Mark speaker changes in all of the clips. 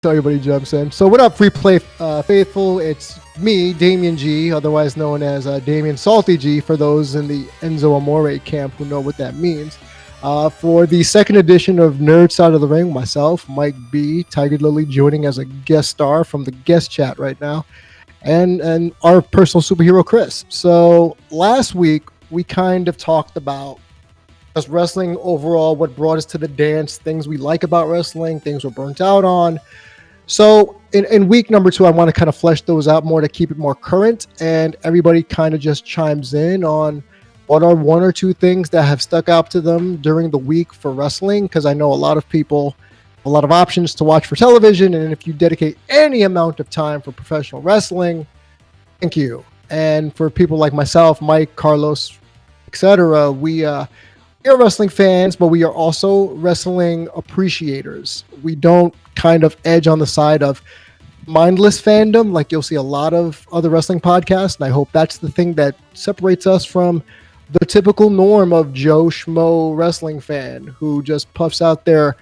Speaker 1: So everybody jumps in. So what up, Free Play faithful? It's me, Damien G, otherwise known as Damien Salty G, for those in the Enzo Amore camp who know what that means. For the second edition of Nerd Side of the Ring, myself, Mike B, Tiger Lily joining as a guest star from the guest chat right now, and our personal superhero, Chris. So last week, we kind of talked about just wrestling overall, what brought us to the dance, things we like about wrestling, things we're burnt out on. So in week number 2, I want to kind of flesh those out more to keep it more current, and everybody kind of just chimes in on what are one or two things that have stuck out to them during the week for wrestling, because I know a lot of people, a lot of options to watch for television, and if you dedicate any amount of time for professional wrestling, thank you. And for people like myself, Mike, Carlos, etc., we are wrestling fans, but we are also wrestling appreciators. We don't kind of edge on the side of mindless fandom like you'll see a lot of other wrestling podcasts, and I hope that's the thing that separates us from the typical norm of Joe Schmo wrestling fan who just puffs out their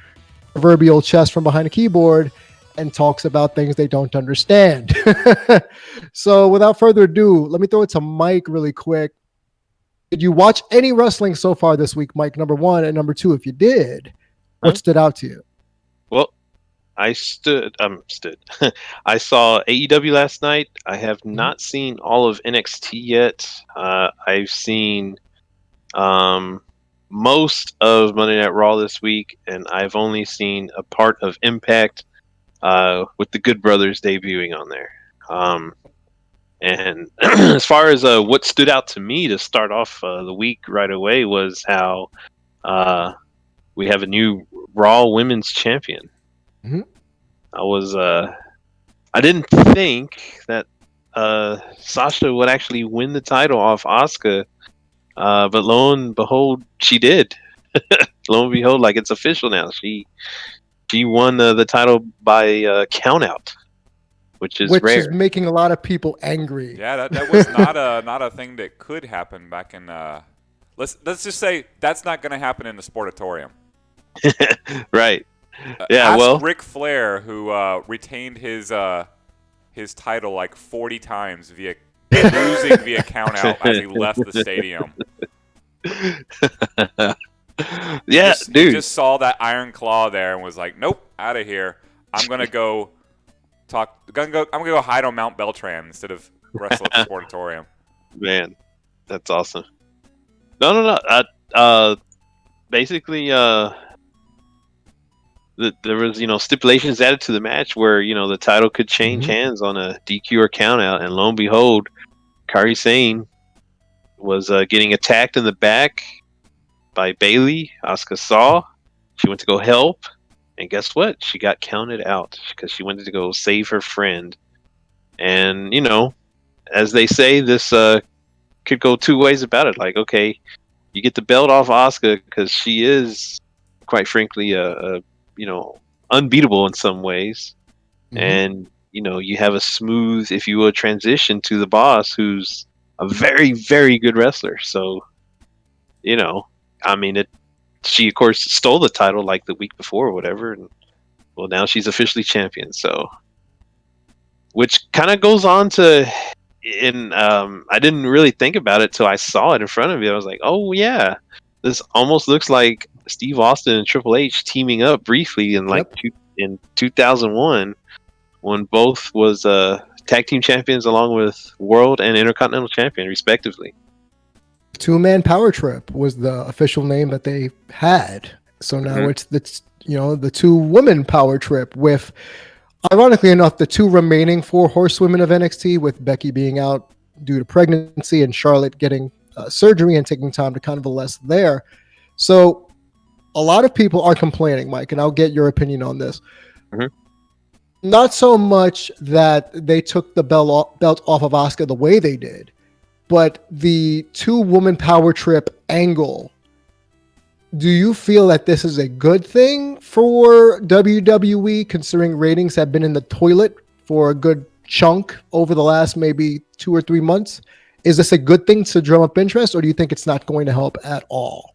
Speaker 1: proverbial chest from behind a keyboard and talks about things they don't understand. So without further ado, let me throw it to Mike really quick. Did you watch any wrestling so far this week, Mike, number one? And number two, if you did, what stood out to you?
Speaker 2: Well, I I saw AEW last night. I have not seen all of NXT yet. I've seen most of Monday Night Raw this week, and I've only seen a part of Impact with the Good Brothers debuting on there. And as far as what stood out to me to start off the week right away was how we have a new Raw Women's Champion.
Speaker 1: Mm-hmm.
Speaker 2: I didn't think that Sasha would actually win the title off Asuka, but lo and behold, she did. Lo and behold, like it's official now. She won the title by count out, which is rare.
Speaker 1: Is making a lot of people angry.
Speaker 3: Yeah, that was not a thing that could happen back in. Let's just say that's not going to happen in the Sportatorium.
Speaker 2: Right. Yeah.
Speaker 3: Ask Ric Flair, who retained his title like 40 times losing via count out as he left the stadium.
Speaker 2: Yeah, dude.
Speaker 3: He just saw that Iron Claw there and was like, "Nope, out of here. I'm gonna go talk. I'm gonna go hide on Mount Beltran instead of wrestle at the Sportatorium."
Speaker 2: Man, that's awesome. No. Basically, there was stipulations added to the match where the title could change hands on a DQ or count out, and lo and behold, Kairi Sane was getting attacked in the back by Bayley. Asuka saw. She went to go help, and guess what? She got counted out because she wanted to go save her friend. And as they say, this could go two ways about it. Like, okay, you get the belt off Asuka because she is, quite frankly, unbeatable in some ways, and you have a smooth, if you will, transition to the boss, who's a very, very good wrestler. So, she of course stole the title like the week before or whatever, and well, now she's officially champion. So, which kind of goes on to, I didn't really think about it till I saw it in front of me. I was like, oh yeah, this almost looks like Steve Austin and Triple H teaming up briefly in in 2001 when both was tag team champions along with world and intercontinental champion respectively.
Speaker 1: Two-man power trip was the official name that they had. So now it's the two-woman power trip with, ironically enough, the two remaining 4 horsewomen of NXT, with Becky being out due to pregnancy and Charlotte getting surgery and taking time to kind of coalesce there. So a lot of people are complaining, Mike, and I'll get your opinion on this. Not so much that they took the belt off of Asuka the way they did, but the two-woman power trip angle. Do you feel that this is a good thing for WWE, considering ratings have been in the toilet for a good chunk over the last maybe 2 or 3 months? Is this a good thing to drum up interest, or do you think it's not going to help at all?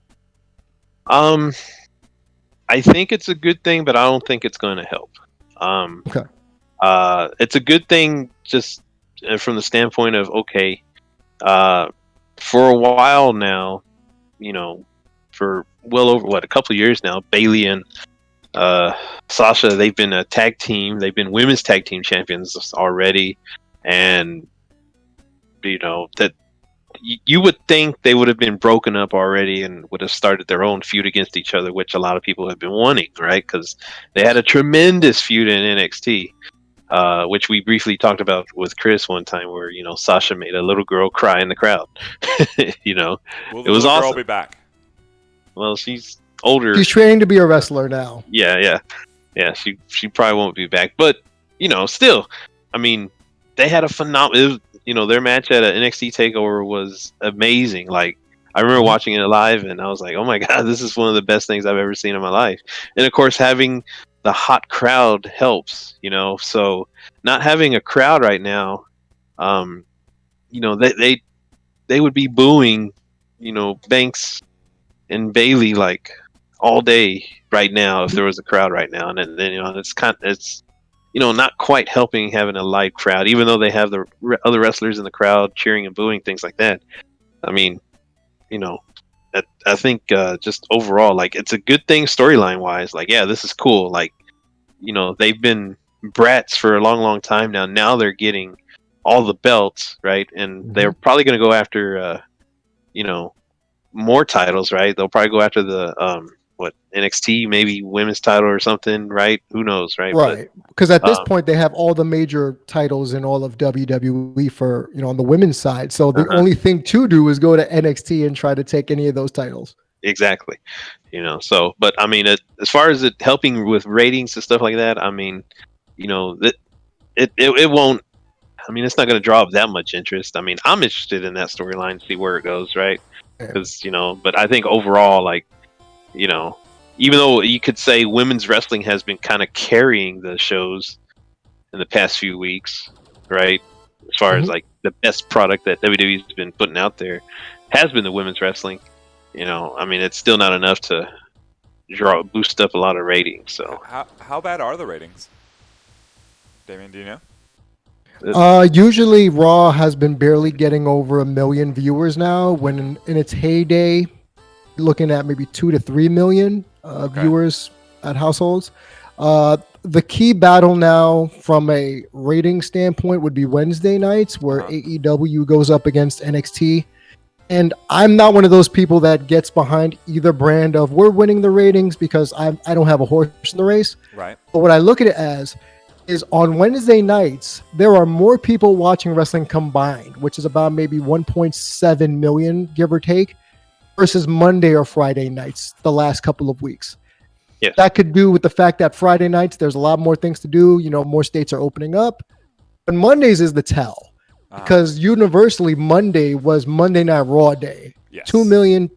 Speaker 2: I think it's a good thing, but I don't think it's going to help.
Speaker 1: Okay.
Speaker 2: It's a good thing just from the standpoint of, okay, for a while now, you know, for well over a couple of years now, Bailey and Sasha, they've been a tag team. They've been women's tag team champions already, and you know that you would think they would have been broken up already and would have started their own feud against each other, which a lot of people have been wanting, right? Because they had a tremendous feud in NXT, which we briefly talked about with Chris one time, where you know Sasha made a little girl cry in the crowd. You know,
Speaker 3: Will
Speaker 2: it
Speaker 3: the
Speaker 2: was
Speaker 3: little girl
Speaker 2: awesome.
Speaker 3: be back?
Speaker 2: Well, she's older.
Speaker 1: She's training to be a wrestler now.
Speaker 2: Yeah. She probably won't be back, but you know, still, I mean, they had a phenomenal. You know, their match at an NXT Takeover was amazing. Like, I remember watching it live, and I was like, "Oh my god, this is one of the best things I've ever seen in my life." And of course, having the hot crowd helps. You know, so not having a crowd right now, you know, they would be booing, you know, Banks and Bailey like all day right now if there was a crowd right now, and then you know it's you know not quite helping having a live crowd, even though they have the other wrestlers in the crowd cheering and booing things like that. I mean, you know, I think just overall, like it's a good thing storyline wise. Like, yeah, this is cool. Like, you know, they've been brats for a long time now. Now they're getting all the belts, right? And they're probably going to go after, you know, more titles, right? They'll probably go after the NXT, maybe women's title or something, right? Who knows, right?
Speaker 1: Right. Because at this
Speaker 2: um,
Speaker 1: point, they have all the major titles in all of WWE for, you know, on the women's side. So the only thing to do is go to NXT and try to take any of those titles.
Speaker 2: Exactly. You know, so, but I mean, as far as it helping with ratings and stuff like that, I mean, you know, that it won't. I mean, it's not going to draw up that much interest. I mean, I'm interested in that storyline to see where it goes, right? Because you know, but I think overall, like, you know, even though you could say women's wrestling has been kind of carrying the shows in the past few weeks, right? As far as like the best product that WWE's been putting out there has been the women's wrestling. You know, I mean, it's still not enough to boost up a lot of ratings. So
Speaker 3: How bad are the ratings? Damien, do you know?
Speaker 1: Usually Raw has been barely getting over 1 million viewers now, when in its heyday, looking at maybe 2 to 3 million viewers at households. The key battle now from a rating standpoint would be Wednesday nights, where AEW goes up against NXT. And I'm not one of those people that gets behind either brand of we're winning the ratings, because I don't have a horse in the race.
Speaker 3: Right.
Speaker 1: But what I look at it as is on Wednesday nights, there are more people watching wrestling combined, which is about maybe 1.7 million, give or take, versus Monday or Friday nights the last couple of weeks.
Speaker 2: Yes.
Speaker 1: That could do with the fact that Friday nights, there's a lot more things to do. You know, more states are opening up. But Mondays is the tell. Because universally, Monday was Monday Night Raw Day.
Speaker 3: Yes.
Speaker 1: 2 million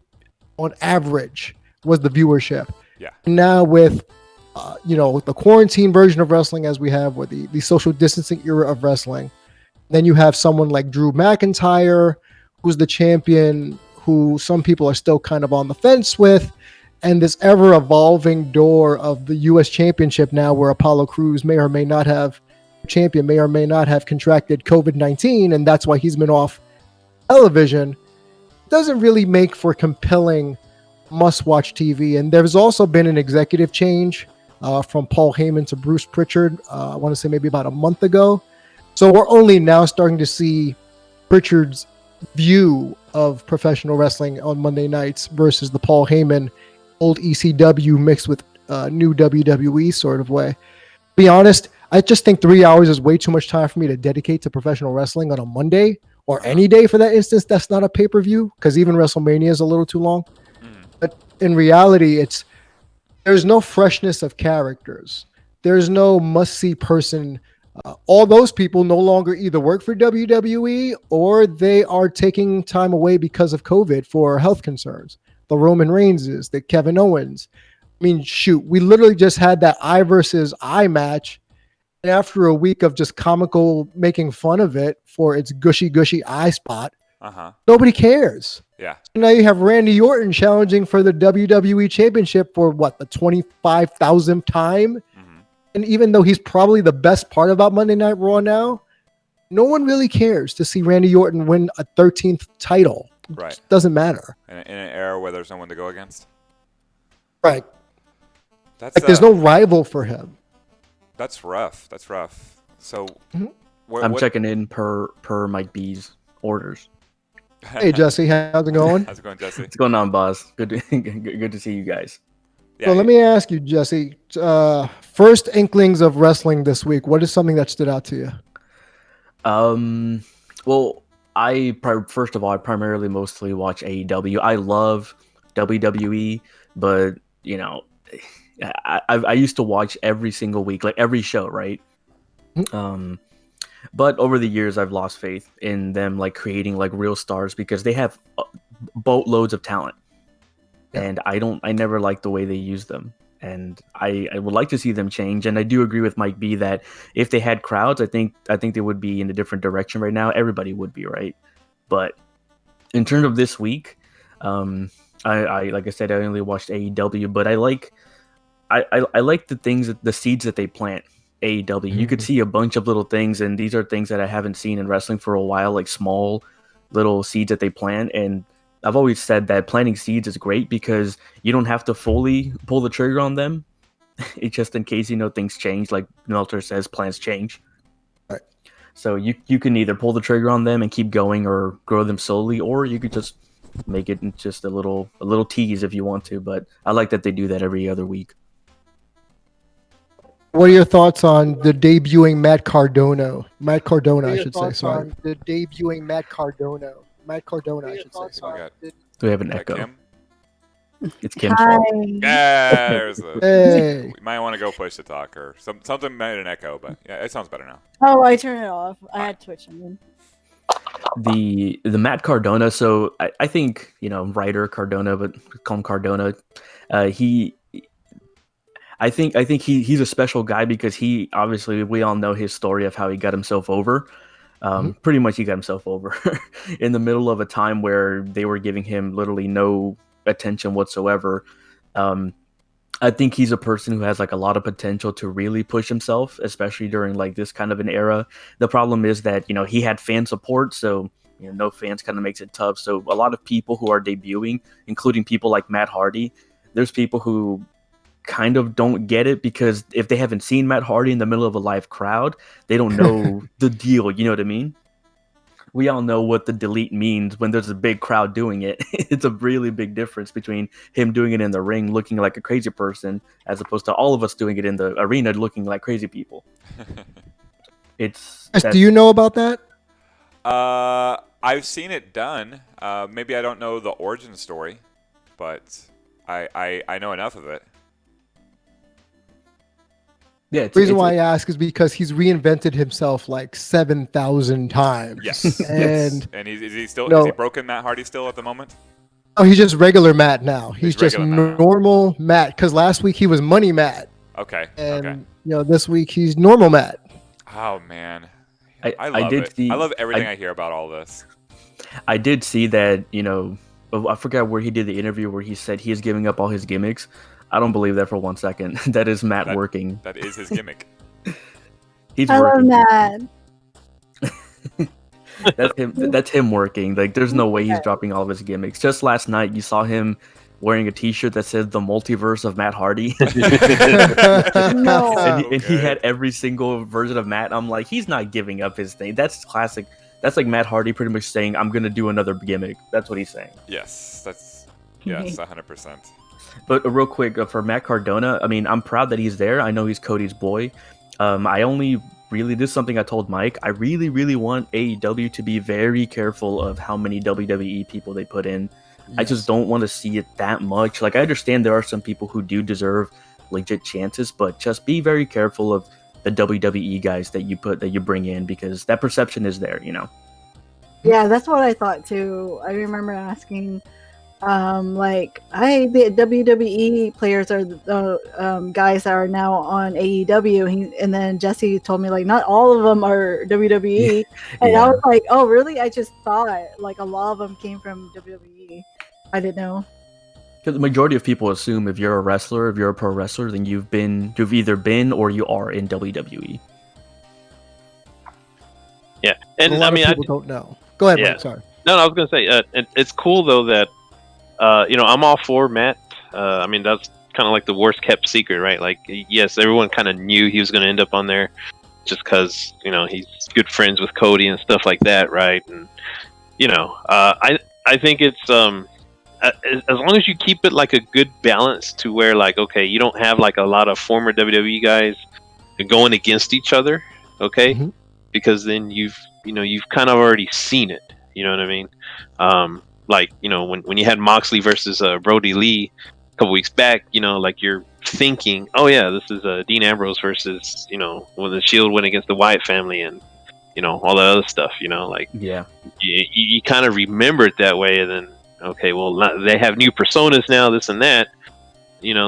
Speaker 1: on average was the viewership.
Speaker 3: Yeah.
Speaker 1: And now with, you know, the quarantine version of wrestling as we have, with the social distancing era of wrestling, then you have someone like Drew McIntyre, who's the champion, who some people are still kind of on the fence with, and this ever-evolving door of the U.S. Championship now, where Apollo Crews may or may not have contracted COVID-19, and that's why he's been off television, doesn't really make for compelling must-watch TV. And there's also been an executive change from Paul Heyman to Bruce Pritchard, I want to say maybe about a month ago. So we're only now starting to see Pritchard's view of professional wrestling on Monday nights versus the Paul Heyman old ECW mixed with new WWE sort of way. Be honest, I just think 3 hours is way too much time for me to dedicate to professional wrestling on a Monday, or any day for that instance that's not a pay-per-view, because even WrestleMania is a little too long. But in reality, there's no freshness of characters. There's no must-see person. All those people no longer either work for WWE or they are taking time away because of COVID for health concerns. The Roman Reigns, the Kevin Owens. I mean, shoot, we literally just had that eye versus eye match. And after a week of just comical making fun of it for its gushy eye spot, nobody cares.
Speaker 3: Yeah.
Speaker 1: So now you have Randy Orton challenging for the WWE Championship for what, the 25,000th time? And even though he's probably the best part about Monday Night Raw now, no one really cares to see Randy Orton win a 13th title.
Speaker 3: Right.
Speaker 1: It doesn't matter.
Speaker 3: In an era where there's no one to go against.
Speaker 1: Right.
Speaker 3: That's
Speaker 1: There's no rival for him.
Speaker 3: That's rough. That's rough. So,
Speaker 4: I'm checking in per Mike B's orders.
Speaker 1: Hey Jesse, how's it going?
Speaker 3: How's it going, Jesse?
Speaker 4: What's going on, boss? Good to see you guys.
Speaker 3: Yeah,
Speaker 1: So let me ask you, Jesse. First inklings of wrestling this week. What is something that stood out to you?
Speaker 4: Well, first of all, I primarily mostly watch AEW. I love WWE, but you know, I used to watch every single week, like every show, right? But over the years, I've lost faith in them, like creating like real stars because they have boatloads of talent, and I never liked the way they use them. And I would like to see them change. And I do agree with Mike B that if they had crowds, I think they would be in a different direction right now. Everybody would be, right? But in terms of this week, I like I said, I only watched AEW, but I like the seeds that they plant. AEW, you could see a bunch of little things, and these are things that I haven't seen in wrestling for a while, like small little seeds that they plant. And I've always said that planting seeds is great because you don't have to fully pull the trigger on them. It's just in case, things change. Like Meltzer says, plans change.
Speaker 1: Right.
Speaker 4: So you can either pull the trigger on them and keep going or grow them slowly, or you could just make it just a little tease if you want to. But I like that they do that every other week.
Speaker 1: What are your thoughts on the debuting Matt Cardona? Matt Cardona, I should say. Sorry. The debuting Matt Cardona. Matt Cardona, I should say. Sorry.
Speaker 4: Do we have an echo?
Speaker 3: Kim?
Speaker 4: It's Kim's
Speaker 5: Hi.
Speaker 4: fault.
Speaker 3: Yeah, there's a.
Speaker 1: Hey.
Speaker 3: We might want to go push to talk or something made an echo, but yeah, it sounds better now.
Speaker 5: Oh, I turned it off. I had Twitch.
Speaker 4: The Matt Cardona. So I think writer Cardona, but call him Cardona. I think he's a special guy because he obviously, we all know his story of how he got himself over. Pretty much he got himself over in the middle of a time where they were giving him literally no attention whatsoever. I think he's a person who has like a lot of potential to really push himself, especially during like this kind of an era. The problem is that, he had fan support, so no fans kind of makes it tough. So a lot of people who are debuting, including people like Matt Hardy, there's people who kind of don't get it because if they haven't seen Matt Hardy in the middle of a live crowd, they don't know the deal. You know what I mean? We all know what the delete means when there's a big crowd doing it. It's a really big difference between him doing it in the ring looking like a crazy person as opposed to all of us doing it in the arena looking like crazy people.
Speaker 1: Do you know about that?
Speaker 3: I've seen it done. Maybe I don't know the origin story, but I know enough of it.
Speaker 4: Yeah,
Speaker 1: The reason why I ask is because he's reinvented himself like 7,000 times.
Speaker 3: Yes.
Speaker 1: And
Speaker 3: is he still
Speaker 1: No.
Speaker 3: is he broken Matt Hardy still at the moment?
Speaker 1: oh, he's just regular Matt now. He's just
Speaker 3: regular Matt now.
Speaker 1: normal Matt. Because last week he was Money Matt,
Speaker 3: Okay.
Speaker 1: and this week he's normal Matt.
Speaker 3: Oh man,
Speaker 4: I
Speaker 3: love
Speaker 4: did
Speaker 3: it.
Speaker 4: see-
Speaker 3: I love everything I hear about all this.
Speaker 4: I did see that, I forgot where he did the interview where he said he is giving up all his gimmicks. I don't believe that for 1 second. That is Matt working.
Speaker 3: That is his gimmick.
Speaker 4: He's
Speaker 5: I love
Speaker 4: working.
Speaker 5: that.
Speaker 4: That's him working. Like, there's no way he's dropping all of his gimmicks. Just last night, you saw him wearing a T-shirt that said "The Multiverse of Matt Hardy,"
Speaker 5: No.
Speaker 4: and he had every single version of Matt. I'm like, he's not giving up his thing. That's classic. That's like Matt Hardy pretty much saying, "I'm gonna do another gimmick." That's what he's saying.
Speaker 3: Yes, 100%.
Speaker 4: But real quick, for Matt Cardona, I mean, I'm proud that he's there. I know he's Cody's boy. I only really, this is something I told Mike, I really, really want AEW to be very careful of how many WWE people they put in. Yes. I just don't want to see it that much. Like, I understand there are some people who do deserve legit chances, but just be very careful of the WWE guys that you bring in, because that perception is there,
Speaker 5: Yeah, that's what I thought too. I remember asking, the WWE players are the guys that are now on AEW, and then Jesse told me like not all of them are WWE, and I was like, oh really? I just thought like a lot of them came from WWE. I didn't know.
Speaker 4: The majority of people assume if you're a wrestler, if you're a pro wrestler, then you've either been or you are in WWE.
Speaker 2: Yeah, and
Speaker 1: a lot
Speaker 2: I mean,
Speaker 1: of people don't know. Go ahead,
Speaker 2: Yeah.
Speaker 1: Mike. Sorry.
Speaker 2: No, I was gonna say, it's cool though that, I'm all for Matt. I mean, that's kind of like the worst kept secret, right? Like, yes, everyone kind of knew he was gonna end up on there, just because he's good friends with Cody and stuff like that, right? And I think it's as long as you keep it like a good balance to where, like, okay, you don't have like a lot of former WWE guys going against each other, okay?
Speaker 1: Mhm.
Speaker 2: Because then you've kind of already seen it. You know what I mean? Like, when you had Moxley versus Brody Lee a couple weeks back, like, you're thinking, oh yeah, this is Dean Ambrose versus when the Shield went against the Wyatt family and all that other stuff. Like,
Speaker 4: Yeah.
Speaker 2: you kind of remember it that way, and then okay, well, they have new personas now, this and that.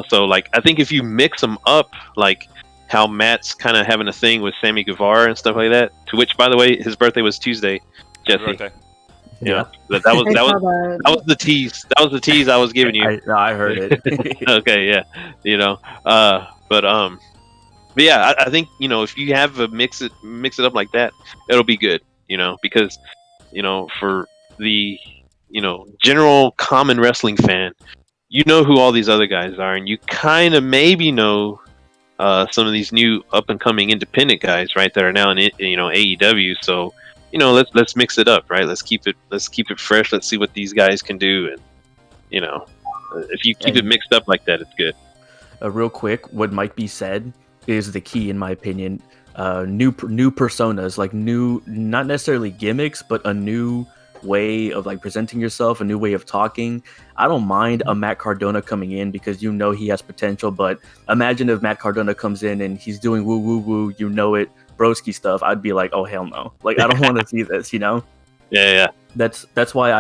Speaker 2: So like, I think if you mix them up, like how Matt's kind of having a thing with Sammy Guevara and stuff like that. To which, by the way, his birthday was Tuesday. Jesse,
Speaker 3: Birthday.
Speaker 2: that was the tease. That was the tease I was giving you.
Speaker 4: I heard it.
Speaker 2: Okay, yeah, but yeah, I think if you have a mix it up like that, it'll be good. Because for the general common wrestling fan, who all these other guys are, and you kind of maybe know some of these new up and coming independent guys, right, that are now in AEW. So let's mix it up, right? Let's keep it fresh. Let's see what these guys can do, and if you keep it mixed up like that, it's good.
Speaker 4: Real quick, what might be said is the key, in my opinion. New personas, like new, not necessarily gimmicks, but a new way of like presenting yourself, a new way of talking. I don't mind a Matt Cardona coming in because he has potential, but imagine if Matt Cardona comes in and he's doing woo woo woo, it, broski stuff. I'd be like, oh hell no, like I don't want to see this.
Speaker 2: Yeah.
Speaker 4: That's why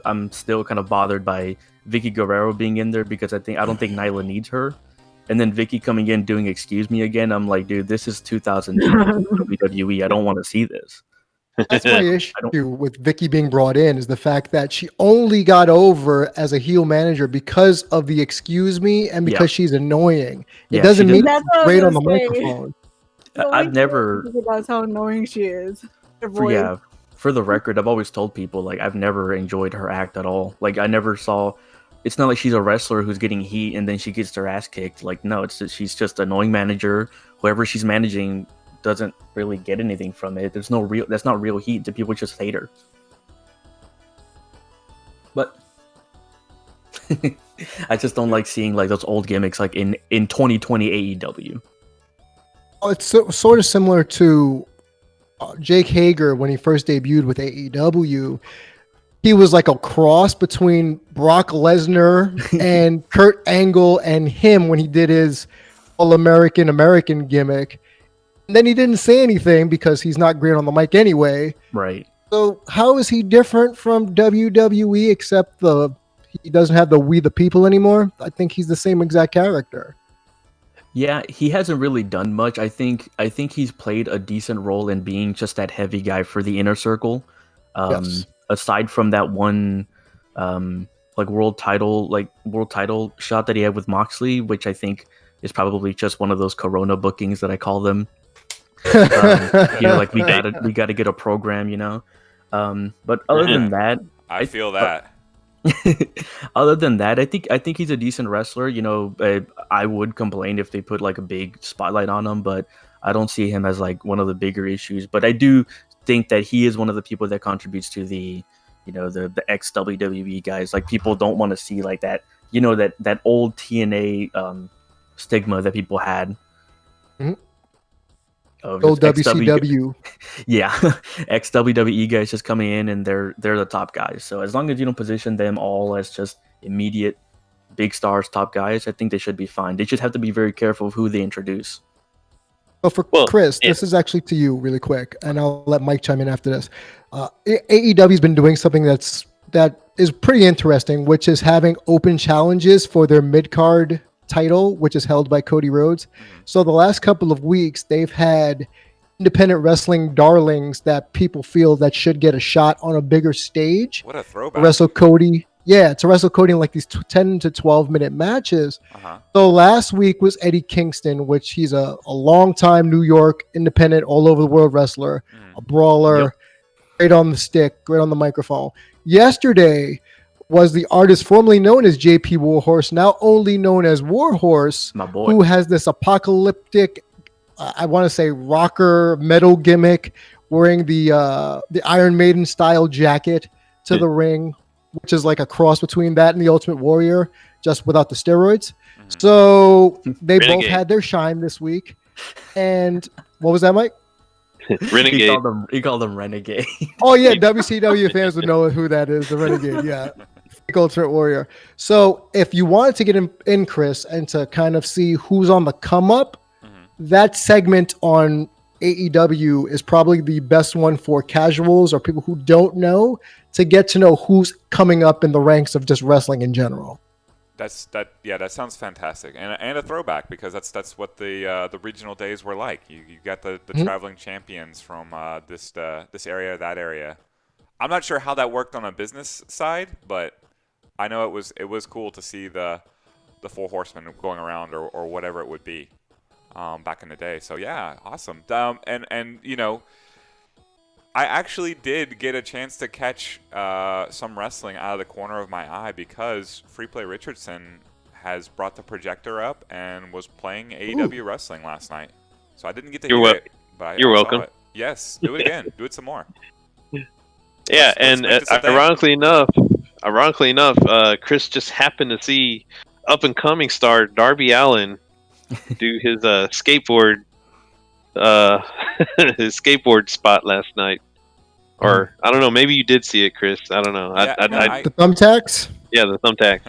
Speaker 4: I'm still kind of bothered by Vicky Guerrero being in there, because I don't think Nyla needs her. And then Vicky coming in doing excuse me again. I'm like, dude, this is 2000 WWE. I don't want to see this.
Speaker 1: That's my issue with Vicky being brought in, is the fact that she only got over as a heel manager because of the excuse me and because she's annoying. It doesn't mean
Speaker 5: That's
Speaker 1: she's
Speaker 5: what I
Speaker 1: great
Speaker 5: was
Speaker 1: on the
Speaker 5: gonna say.
Speaker 1: microphone.
Speaker 4: I've never.
Speaker 5: That's how annoying she is. Her voice.
Speaker 4: For the record, I've always told people, like, I've never enjoyed her act at all. Like, I never saw. It's not like she's a wrestler who's getting heat and then she gets her ass kicked. Like, no, it's just, she's just an annoying manager. Whoever she's managing doesn't really get anything from it. That's not real heat. The people just hate her. But I just don't like seeing like those old gimmicks like in 2020 AEW.
Speaker 1: Oh, it's sort of similar to Jake Hager when he first debuted with AEW. He was like a cross between Brock Lesnar and Kurt Angle and him when he did his All-American gimmick. And then he didn't say anything because he's not great on the mic anyway.
Speaker 4: Right.
Speaker 1: So how is he different from WWE except he doesn't have the We the People anymore? I think he's the same exact character.
Speaker 4: Yeah, he hasn't really done much. I think he's played a decent role in being just that heavy guy for the Inner Circle.
Speaker 1: Yes.
Speaker 4: Aside from that one world title shot that he had with Moxley, which I think is probably just one of those Corona bookings that I call them. Like we gotta get a program, But other than that,
Speaker 3: I feel that.
Speaker 4: Other than that, I think he's a decent wrestler. I would complain if they put like a big spotlight on him, but I don't see him as like one of the bigger issues. But I do think that he is one of the people that contributes to the ex WWE guys. Like, people don't want to see like that, that old TNA stigma that people had.
Speaker 1: Mm-hmm.
Speaker 4: Old
Speaker 1: WCW.
Speaker 4: Yeah, ex WWE guys just coming in and they're the top guys. So as long as you don't position them all as just immediate big stars, top guys, I think they should be fine. They just have to be very careful of who they introduce.
Speaker 1: Well, Chris, this is actually to you really quick, and I'll let Mike chime in after this. AEW's been doing something that is pretty interesting, which is having open challenges for their mid-card title, which is held by Cody Rhodes. So the last couple of weeks, they've had independent wrestling darlings that people feel that should get a shot on a bigger stage.
Speaker 3: What a throwback.
Speaker 1: Wrestle Cody to wrestle Cody in like these 10 to 12-minute matches.
Speaker 3: Uh-huh.
Speaker 1: So last week was Eddie Kingston, which he's a long-time New York independent, all over the world wrestler, a brawler,
Speaker 4: Yep.
Speaker 1: great on the stick, great on the microphone. Yesterday was the artist formerly known as JP Warhorse, now only known as Warhorse,
Speaker 4: My boy.
Speaker 1: who has this apocalyptic, I want to say rocker metal gimmick, wearing the Iron Maiden style jacket to the ring, which is like a cross between that and the Ultimate Warrior, just without the steroids. So they both
Speaker 2: Renegade.
Speaker 1: had their shine this week. And what was that, Mike?
Speaker 2: Renegade.
Speaker 4: He called them Renegade.
Speaker 1: Oh yeah, WCW fans would know who that is, the Renegade. Yeah, Ultimate Warrior. So if you wanted to get in, Chris, and to kind of see who's on the come up, that segment on AEW is probably the best one for casuals or people who don't know, to get to know who's coming up in the ranks of just wrestling in general.
Speaker 3: That sounds fantastic, and a throwback, because that's what the regional days were like. You got the traveling champions from this area, that area. I'm not sure how that worked on a business side, but I know it was cool to see the Four Horsemen going around or whatever it would be back in the day. So yeah, awesome. And you know, I actually did get a chance to catch some wrestling out of the corner of my eye, because Freeplay Richardson has brought the projector up and was playing AEW wrestling last night. So I didn't get to hear it, but
Speaker 2: You're
Speaker 3: I saw
Speaker 2: welcome.
Speaker 3: it. Yes, do it again. Do it some more.
Speaker 2: Yeah,
Speaker 3: Let's make this a thing.
Speaker 2: ironically enough, Chris just happened to see up and coming star Darby Allin do his skateboard his skateboard spot last night. Or I don't know, maybe you did see it, Chris. I don't know.
Speaker 3: Yeah,
Speaker 1: The thumbtacks.
Speaker 2: Yeah, the thumbtack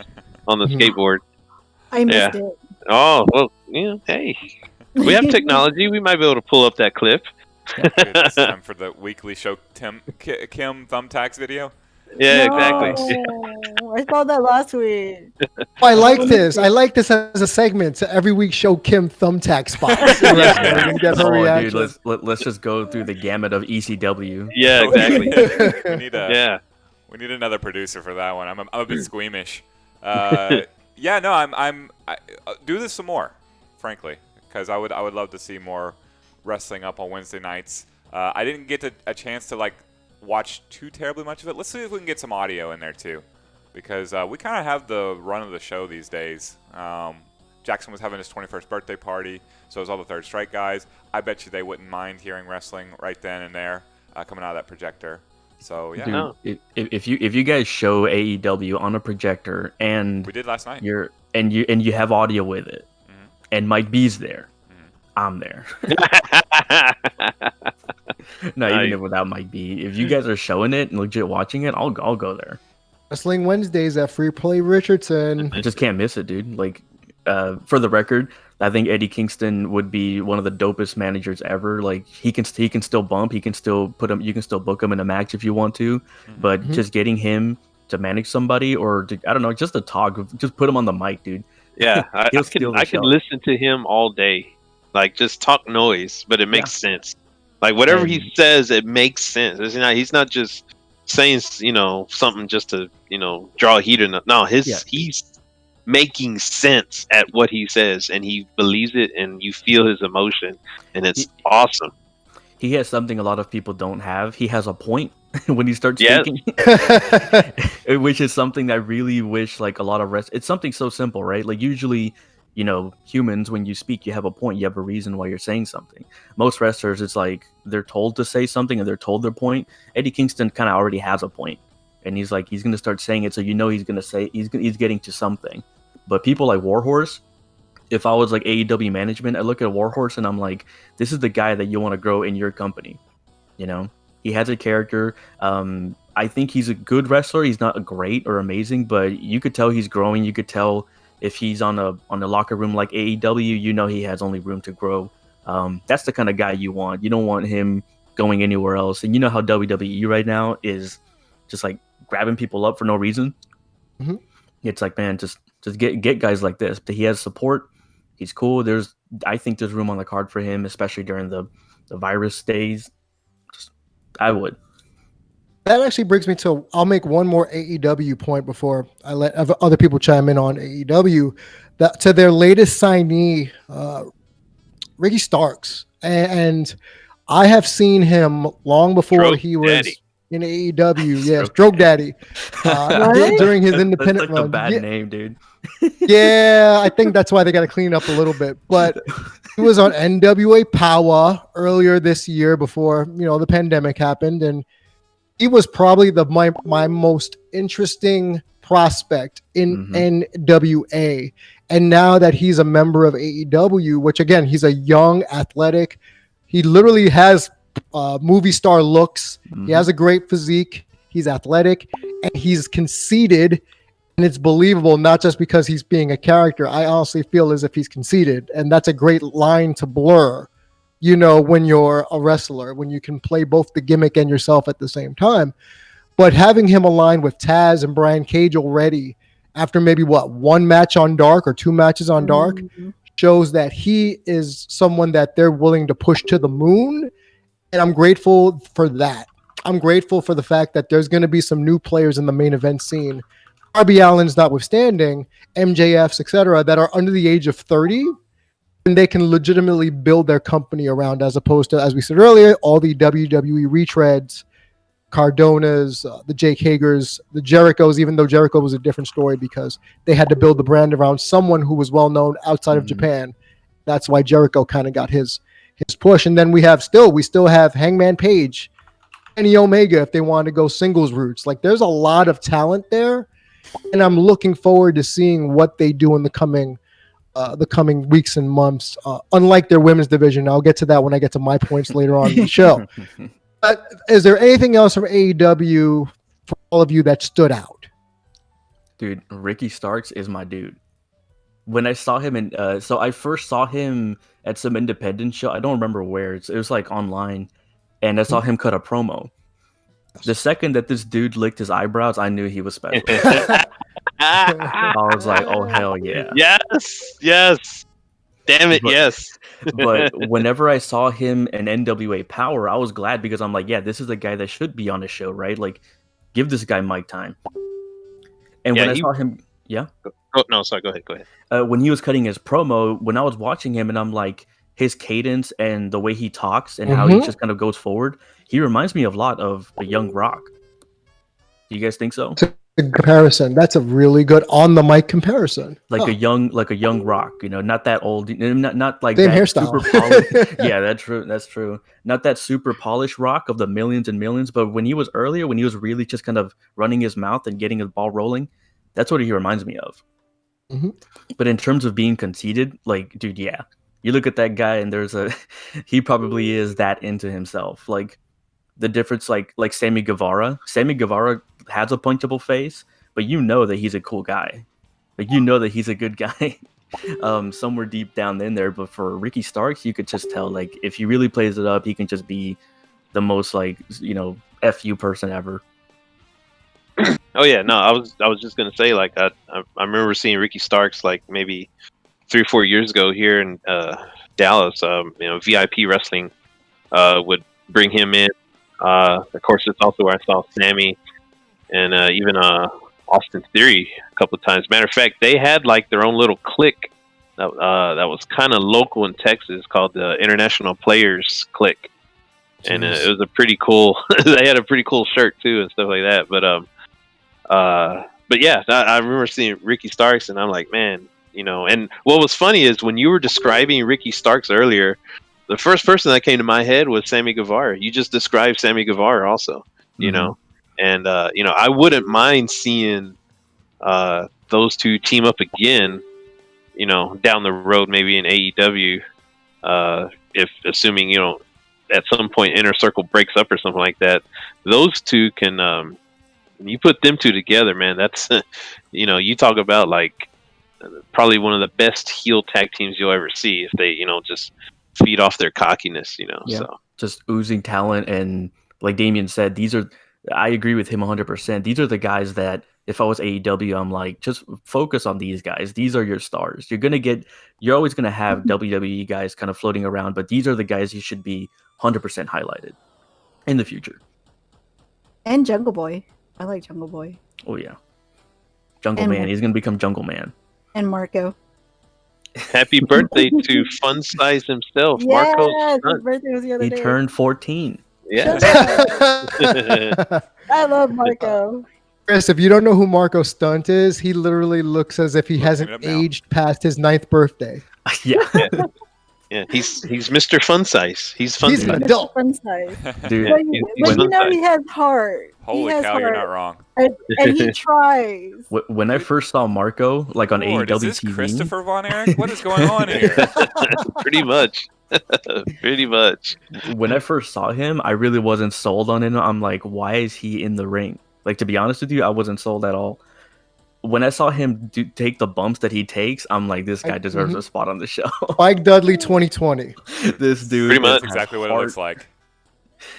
Speaker 2: on the skateboard.
Speaker 5: I missed it.
Speaker 2: Oh well, yeah. Hey, we have technology. We might be able to pull up that clip.
Speaker 3: Dude, it's time for the weekly show Kim Thumbtacks video.
Speaker 2: Yeah, exactly.
Speaker 5: No, I saw that last week.
Speaker 1: I like this. I like this as a segment to every week show Kim thumbtack spots and get her
Speaker 4: Oh,
Speaker 1: reaction.
Speaker 4: dude, let's just go through the gamut of ECW.
Speaker 2: Yeah, exactly.
Speaker 3: We need another producer for that one. I'm a bit squeamish. Yeah, no, I do this some more, frankly, because I would love to see more wrestling up on Wednesday nights. I didn't get a chance to watch too terribly much of it. Let's see if we can get some audio in there too, because we kind of have the run of the show these days. Jackson was having his 21st birthday party, so was all the Third Strike guys. I bet you they wouldn't mind hearing wrestling right then and there coming out of that projector. So yeah,
Speaker 4: Dude, if you guys show AEW on a projector and
Speaker 3: we did last night.
Speaker 4: You have audio with it, and Mike B's there, I'm there. No, even if without Mike B, if you guys are showing it and legit watching it, I'll go there.
Speaker 1: Wrestling Wednesdays at Free Play Richardson.
Speaker 4: I just can't miss it, dude. For the record, I think Eddie Kingston would be one of the dopest managers ever. Like he can still bump, he can still you can still book him in a match if you want to, but just getting him to manage somebody I don't know, just to talk, just put him on the mic, dude.
Speaker 2: Yeah, I can listen to him all day, just talk noise, but it makes sense. Whatever he says, it makes sense. He's not just saying something just to draw heat or not. No, he's making sense at what he says, and he believes it, and you feel his emotion, and it's awesome.
Speaker 4: He has something a lot of people don't have. He has a point when he starts speaking, which is something I really wish a lot of it's something so simple, right? Usually, humans, when you speak, you have a point, you have a reason why you're saying something. Most wrestlers, it's they're told to say something and they're told their point. Eddie Kingston kind of already has a point, and he's going to start saying it, so he's going to say he's getting to something. But people like Warhorse, if I was AEW management, I look at Warhorse and I'm like, this is the guy that you want to grow in your company. He has a character. I think he's a good wrestler. He's not great or amazing, but you could tell he's growing. You could tell if he's on a locker room like AEW, he has only room to grow. That's the kind of guy you want. You don't want him going anywhere else. And you know how WWE right now is just grabbing people up for no reason. Mm-hmm. It's man, just get guys like this. But he has support. He's cool. I think there's room on the card for him, especially during the virus days. I would.
Speaker 1: That actually brings me to, I'll make one more AEW point before I let other people chime in on AEW. That to their latest signee, Ricky Starks, and I have seen him long before
Speaker 2: Stroke
Speaker 1: he was
Speaker 2: Daddy.
Speaker 1: in AEW. Yes,
Speaker 4: Stroke
Speaker 1: Stroke Daddy,
Speaker 5: What?
Speaker 1: during his
Speaker 4: That's
Speaker 1: independent
Speaker 4: like the
Speaker 1: run.
Speaker 4: bad
Speaker 1: Yeah,
Speaker 4: name, dude.
Speaker 1: yeah, I think that's why they got to clean up a little bit. But he was on NWA Power earlier this year before the pandemic happened, and he was probably my most interesting prospect in NWA. And now that he's a member of AEW, which again, he's a young athletic, he literally has movie star looks. He has a great physique. He's athletic, and he's conceited. And it's believable, not just because he's being a character. I honestly feel as if he's conceited, and that's a great line to blur. When you're a wrestler, when you can play both the gimmick and yourself at the same time. But having him aligned with Taz and Brian Cage already after maybe one match on Dark or 2 matches on Dark shows that he is someone that they're willing to push to the moon. And I'm grateful for that. I'm grateful for the fact that there's going to be some new players in the main event scene, Darby Allin's notwithstanding, MJFs, etc., that are under the age of 30. And they can legitimately build their company around, as opposed to, as we said earlier, all the WWE retreads, Cardonas, the Jake Hagers, the Jerichos, even though Jericho was a different story because they had to build the brand around someone who was well known outside of Japan. That's why Jericho kind of got his push. And then we still have Hangman Page, Kenny Omega, if they want to go singles routes. Like, there's a lot of talent there, and I'm looking forward to seeing what they do in the coming weeks and months, unlike their women's division. I'll get to that when I get to my points later on in the show. But is there anything else from AEW for all of you that stood out?
Speaker 4: Dude, Ricky Starks is my dude. When I saw him so I first saw him at some independent show. I don't remember where. It was like online, and I saw him cut a promo. The second that this dude licked his eyebrows, I knew he was special. I was like, oh, hell yeah.
Speaker 2: Yes. Damn it, yes.
Speaker 4: But whenever I saw him in NWA Power, I was glad because I'm like, yeah, this is the guy that should be on a show, right? Like, give this guy mic time. And when I saw him,
Speaker 2: Oh, no, sorry, go ahead.
Speaker 4: When he was cutting his promo, when I was watching him and I'm like, his cadence and the way he talks and how he just kind of goes forward, he reminds me a lot of a young Rock. Do you guys think so?
Speaker 1: Comparison. That's a really good on the mic comparison.
Speaker 4: Like a young Rock, not that old, not like
Speaker 1: same
Speaker 4: that
Speaker 1: hairstyle.
Speaker 4: Super polished. Yeah, that's true. Not that super polished Rock of the millions and millions, but when he was really just kind of running his mouth and getting his ball rolling, that's what he reminds me of. But in terms of being conceited, like, dude, yeah, you look at that guy and he probably is that into himself. Like, the difference, like Sammy Guevara. Sammy Guevara has a punchable face, but that he's a cool guy. Like, that he's a good guy. Somewhere deep down in there. But for Ricky Starks, you could just tell, like, if he really plays it up, he can just be the most, like, FU person ever.
Speaker 2: Oh yeah, no, I was just gonna say, like, I remember seeing Ricky Starks like maybe 3 or 4 years ago here in Dallas. VIP Wrestling would bring him in. Of course, it's also where I saw Sammy and even Austin Theory a couple of times. Matter of fact, they had like their own little clique that was kind of local in Texas called the International Players Clique, and it was a pretty cool. They had a pretty cool shirt too and stuff like that. But yeah, I remember seeing Ricky Starks, and I'm like, man, And what was funny is when you were describing Ricky Starks earlier, the first person that came to my head was Sammy Guevara. You just described Sammy Guevara also, and I wouldn't mind seeing those two team up again, down the road, maybe in AEW, if assuming at some point Inner Circle breaks up or something like that. Those two can. You put them two together, man. That's, you talk about like probably one of the best heel tag teams you'll ever see if they, just feed off their cockiness,
Speaker 4: Yeah.
Speaker 2: So
Speaker 4: Just oozing talent. And like Damien said, I agree with him 100%. These are the guys that if I was AEW, I'm like, just focus on these guys. These are your stars. You're always going to have WWE guys kind of floating around, but these are the guys you should be 100% highlighted in the future.
Speaker 5: And Jungle Boy. I like Jungle Boy.
Speaker 4: Oh yeah, Jungle
Speaker 5: And-
Speaker 4: Man. He's gonna become Jungle Man.
Speaker 5: And Marco.
Speaker 2: Happy birthday to Fun Size himself, Marco's
Speaker 5: Yes, his
Speaker 2: son.
Speaker 5: birthday was the other
Speaker 4: He
Speaker 5: day.
Speaker 4: turned 14.
Speaker 2: Yeah.
Speaker 5: I love Marco.
Speaker 1: Chris, if you don't know who Marco Stunt is, he literally looks as if he
Speaker 3: Looking
Speaker 1: hasn't
Speaker 3: it up now.
Speaker 1: aged past his 9th birthday.
Speaker 4: Yeah,
Speaker 2: Yeah, he's Mr. Fun Size. He's fun.
Speaker 1: He's an
Speaker 2: size.
Speaker 1: adult.
Speaker 5: Fun size.
Speaker 4: dude.
Speaker 2: Yeah,
Speaker 5: But,
Speaker 2: he's
Speaker 5: but you
Speaker 2: fun
Speaker 5: know
Speaker 2: size.
Speaker 5: he has heart.
Speaker 3: Holy
Speaker 5: he has
Speaker 3: cow,
Speaker 5: heart.
Speaker 3: you're not wrong.
Speaker 5: And he tries.
Speaker 4: When I first saw Marco, like on
Speaker 3: Lord, is
Speaker 4: AEW
Speaker 3: this
Speaker 4: TV,
Speaker 3: Christopher Von Erich? What is going on here?
Speaker 2: Pretty much. Pretty much.
Speaker 4: when I first saw him, I really wasn't sold on him. I'm like, why is he in the ring? Like, to be honest with you, I wasn't sold at all. When I saw him take the bumps that he takes, I'm like, this guy deserves a spot on the show.
Speaker 1: Mike Dudley 2020.
Speaker 4: This dude
Speaker 2: Pretty much.
Speaker 3: That's
Speaker 4: has
Speaker 3: exactly what it
Speaker 4: heart-
Speaker 3: looks like.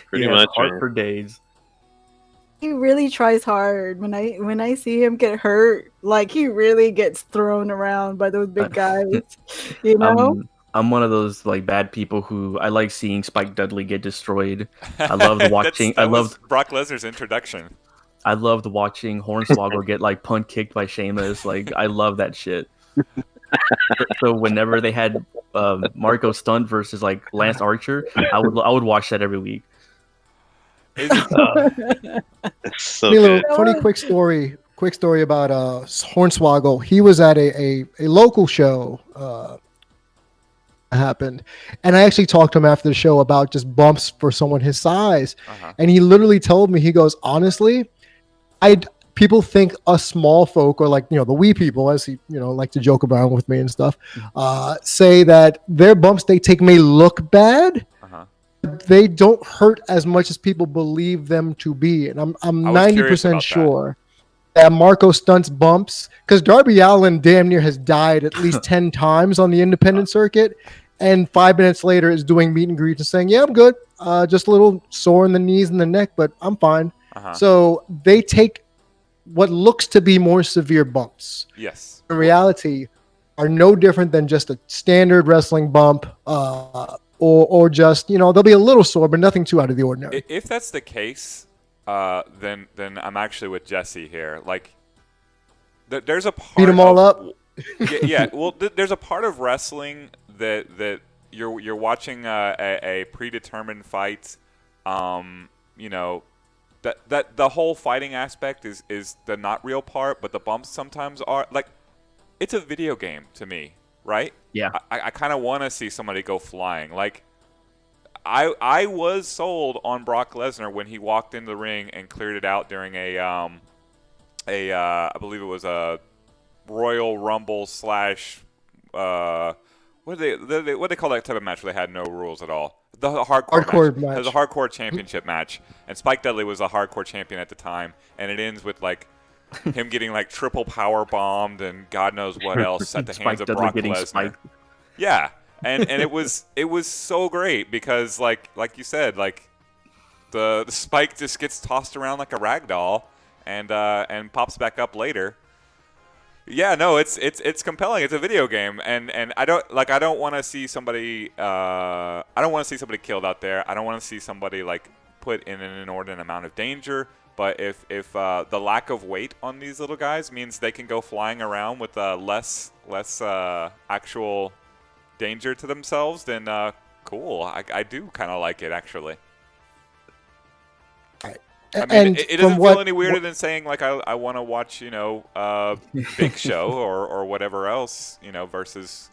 Speaker 2: Pretty
Speaker 4: he has
Speaker 2: much,
Speaker 4: heart
Speaker 2: man.
Speaker 4: for days.
Speaker 5: He really tries hard. When I see him get hurt, like he really gets thrown around by those big guys. You know?
Speaker 4: I'm one of those like bad people who I like seeing Spike Dudley get destroyed. I loved watching.
Speaker 3: That
Speaker 4: I
Speaker 3: was
Speaker 4: loved.
Speaker 3: Brock Lesnar's introduction.
Speaker 4: I loved watching Hornswoggle get like punt kicked by Sheamus. Like I love that shit. So whenever they had Marco Stunt versus like Lance Archer, I would watch that every week.
Speaker 3: Is it,
Speaker 2: It's so
Speaker 1: Funny, little,
Speaker 2: good.
Speaker 1: funny quick story. Quick story about Hornswoggle. He was at a local show. Happened, and I actually talked to him after the show about just bumps for someone his size,
Speaker 3: uh-huh.
Speaker 1: and he literally told me, he goes, honestly, people think us small folk, or like, the wee people, as he like to joke around with me and stuff, say that their bumps they take may look bad.
Speaker 3: Uh-huh.
Speaker 1: They don't hurt as much as people believe them to be, and I'm
Speaker 3: I was curious
Speaker 1: 90%
Speaker 3: about that.
Speaker 1: sure that Marco Stunt's bumps, because Darby Allin damn near has died at least 10 times on the independent circuit, and 5 minutes later is doing meet and greets and saying, yeah, I'm good, just a little sore in the knees and the neck, but I'm fine.
Speaker 3: Uh-huh.
Speaker 1: So they take what looks to be more severe bumps,
Speaker 3: Yes.
Speaker 1: in reality, are no different than just a standard wrestling bump, or just, they'll be a little sore, but nothing too out of the ordinary.
Speaker 3: If that's the case, then I'm actually with Jesse here. Like, there's a part.
Speaker 1: Beat them all up.
Speaker 3: Yeah. Well, there's a part of wrestling that you're watching a predetermined fight. That the whole fighting aspect is the not real part, but the bumps sometimes are like. It's a video game to me, right?
Speaker 4: Yeah.
Speaker 3: I kind of want to see somebody go flying. Like, I was sold on Brock Lesnar when he walked in the ring and cleared it out during I believe it was a Royal Rumble slash what do they call that type of match where they had no rules at all? The hardcore match. It was a hardcore championship match, and Spike Dudley was a hardcore champion at the time, and it ends with like him getting like triple power bombed and God knows what else at the hands of Brock Lesnar.
Speaker 4: spiked.
Speaker 3: Yeah, and it was so great because like you said, like the Spike just gets tossed around like a rag doll and pops back up later. Yeah, no, it's compelling. It's a video game, and I don't want to see somebody I don't want to see somebody killed out there. I don't want to see somebody like put in an inordinate amount of danger. But if the lack of weight on these little guys means they can go flying around with less actual danger to themselves, then cool. I do kind of like it, actually. I mean,
Speaker 1: And
Speaker 3: it
Speaker 1: from
Speaker 3: doesn't
Speaker 1: what
Speaker 3: feel any weirder than saying like I want to watch Big Show or whatever else versus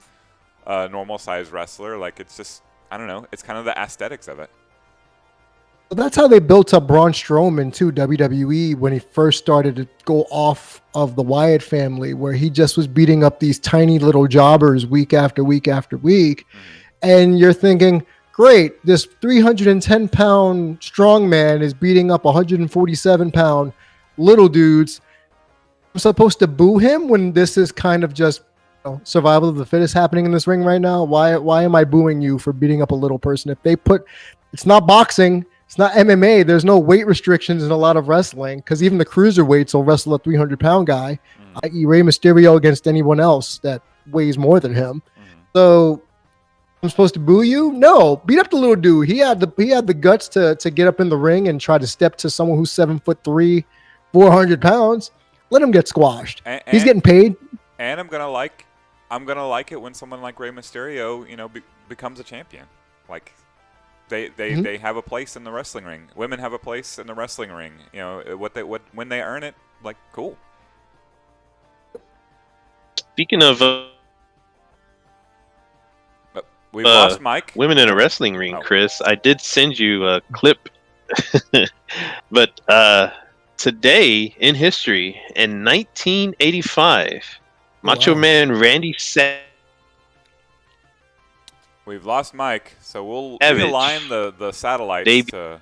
Speaker 3: a normal sized wrestler. Like it's just I don't know. It's kind of the aesthetics of it.
Speaker 1: that's how they built up Braun Strowman to WWE when he first started to go off of the Wyatt family, where he just was beating up these tiny little jobbers week after week after week. And you're thinking, great, this 310-pound strong man is beating up 147-pound little dudes. I'm supposed to boo him when this is kind of just survival of the fittest happening in this ring right now? Why am I booing you for beating up a little person? If they it's not boxing, it's not MMA. There's no weight restrictions in a lot of wrestling, because even the cruiserweights will wrestle a 300-pound guy, i.e. Rey Mysterio against anyone else that weighs more than him. So I'm supposed to boo you? No, beat up the little dude. He had the guts to get up in the ring and try to step to someone who's 7'3", 400 pounds. Let him get squashed. He's getting paid.
Speaker 3: And I'm gonna like it when someone like Rey Mysterio, becomes a champion. Like they have a place in the wrestling ring. Women have a place in the wrestling ring. When they earn it, like cool.
Speaker 2: Speaking of
Speaker 3: we've lost Mike.
Speaker 2: Women in a wrestling ring,
Speaker 3: Oh.
Speaker 2: Chris, I did send you a clip. But today in history, in 1985, Macho
Speaker 1: wow.
Speaker 2: Man Randy Savage.
Speaker 3: We've lost Mike, so we'll
Speaker 2: Savage.
Speaker 3: realign the satellites
Speaker 2: Baby.
Speaker 3: to.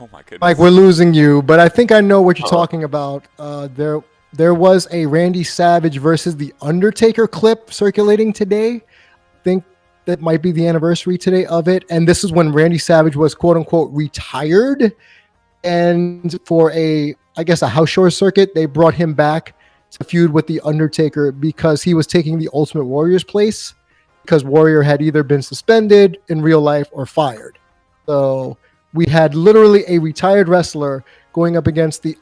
Speaker 3: Oh my goodness.
Speaker 1: Mike, we're losing you, but I think I know what you're
Speaker 2: Uh-oh.
Speaker 1: talking about. There was a Randy Savage versus The Undertaker clip circulating today. I think that might be the anniversary today of it. And this is when Randy Savage was quote unquote retired. And for I guess a house show circuit, they brought him back to feud with The Undertaker because he was taking the Ultimate Warrior's place because Warrior had either been suspended in real life or fired. So we had literally a retired wrestler going up against the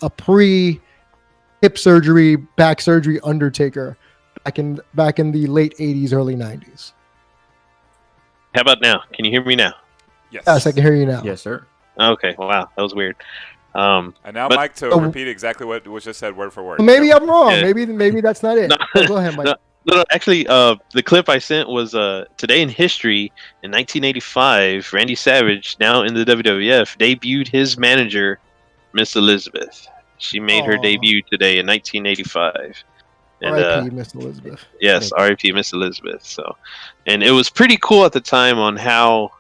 Speaker 1: hip surgery, back surgery Undertaker back in the late 80s, early 90s.
Speaker 2: How about now? Can you hear me now?
Speaker 3: Yes.
Speaker 1: Yes, I can hear you now.
Speaker 4: Yes, sir.
Speaker 2: Okay, wow, that was weird.
Speaker 3: And now
Speaker 2: but-
Speaker 3: Mike to repeat exactly what was just said word for word.
Speaker 1: Maybe I'm wrong.
Speaker 2: Yeah.
Speaker 1: Maybe that's not it.
Speaker 2: No.
Speaker 1: Oh, go ahead, Mike.
Speaker 2: No, actually, the clip I sent was today in history in 1985. Randy Savage, now in the WWF, debuted his manager, Miss Elizabeth. She made her
Speaker 1: Aw.
Speaker 2: debut today in 1985. And
Speaker 1: R.I.P. Miss Elizabeth.
Speaker 2: yes, R.I.P. Miss Elizabeth. So, and it was pretty cool at the time on how,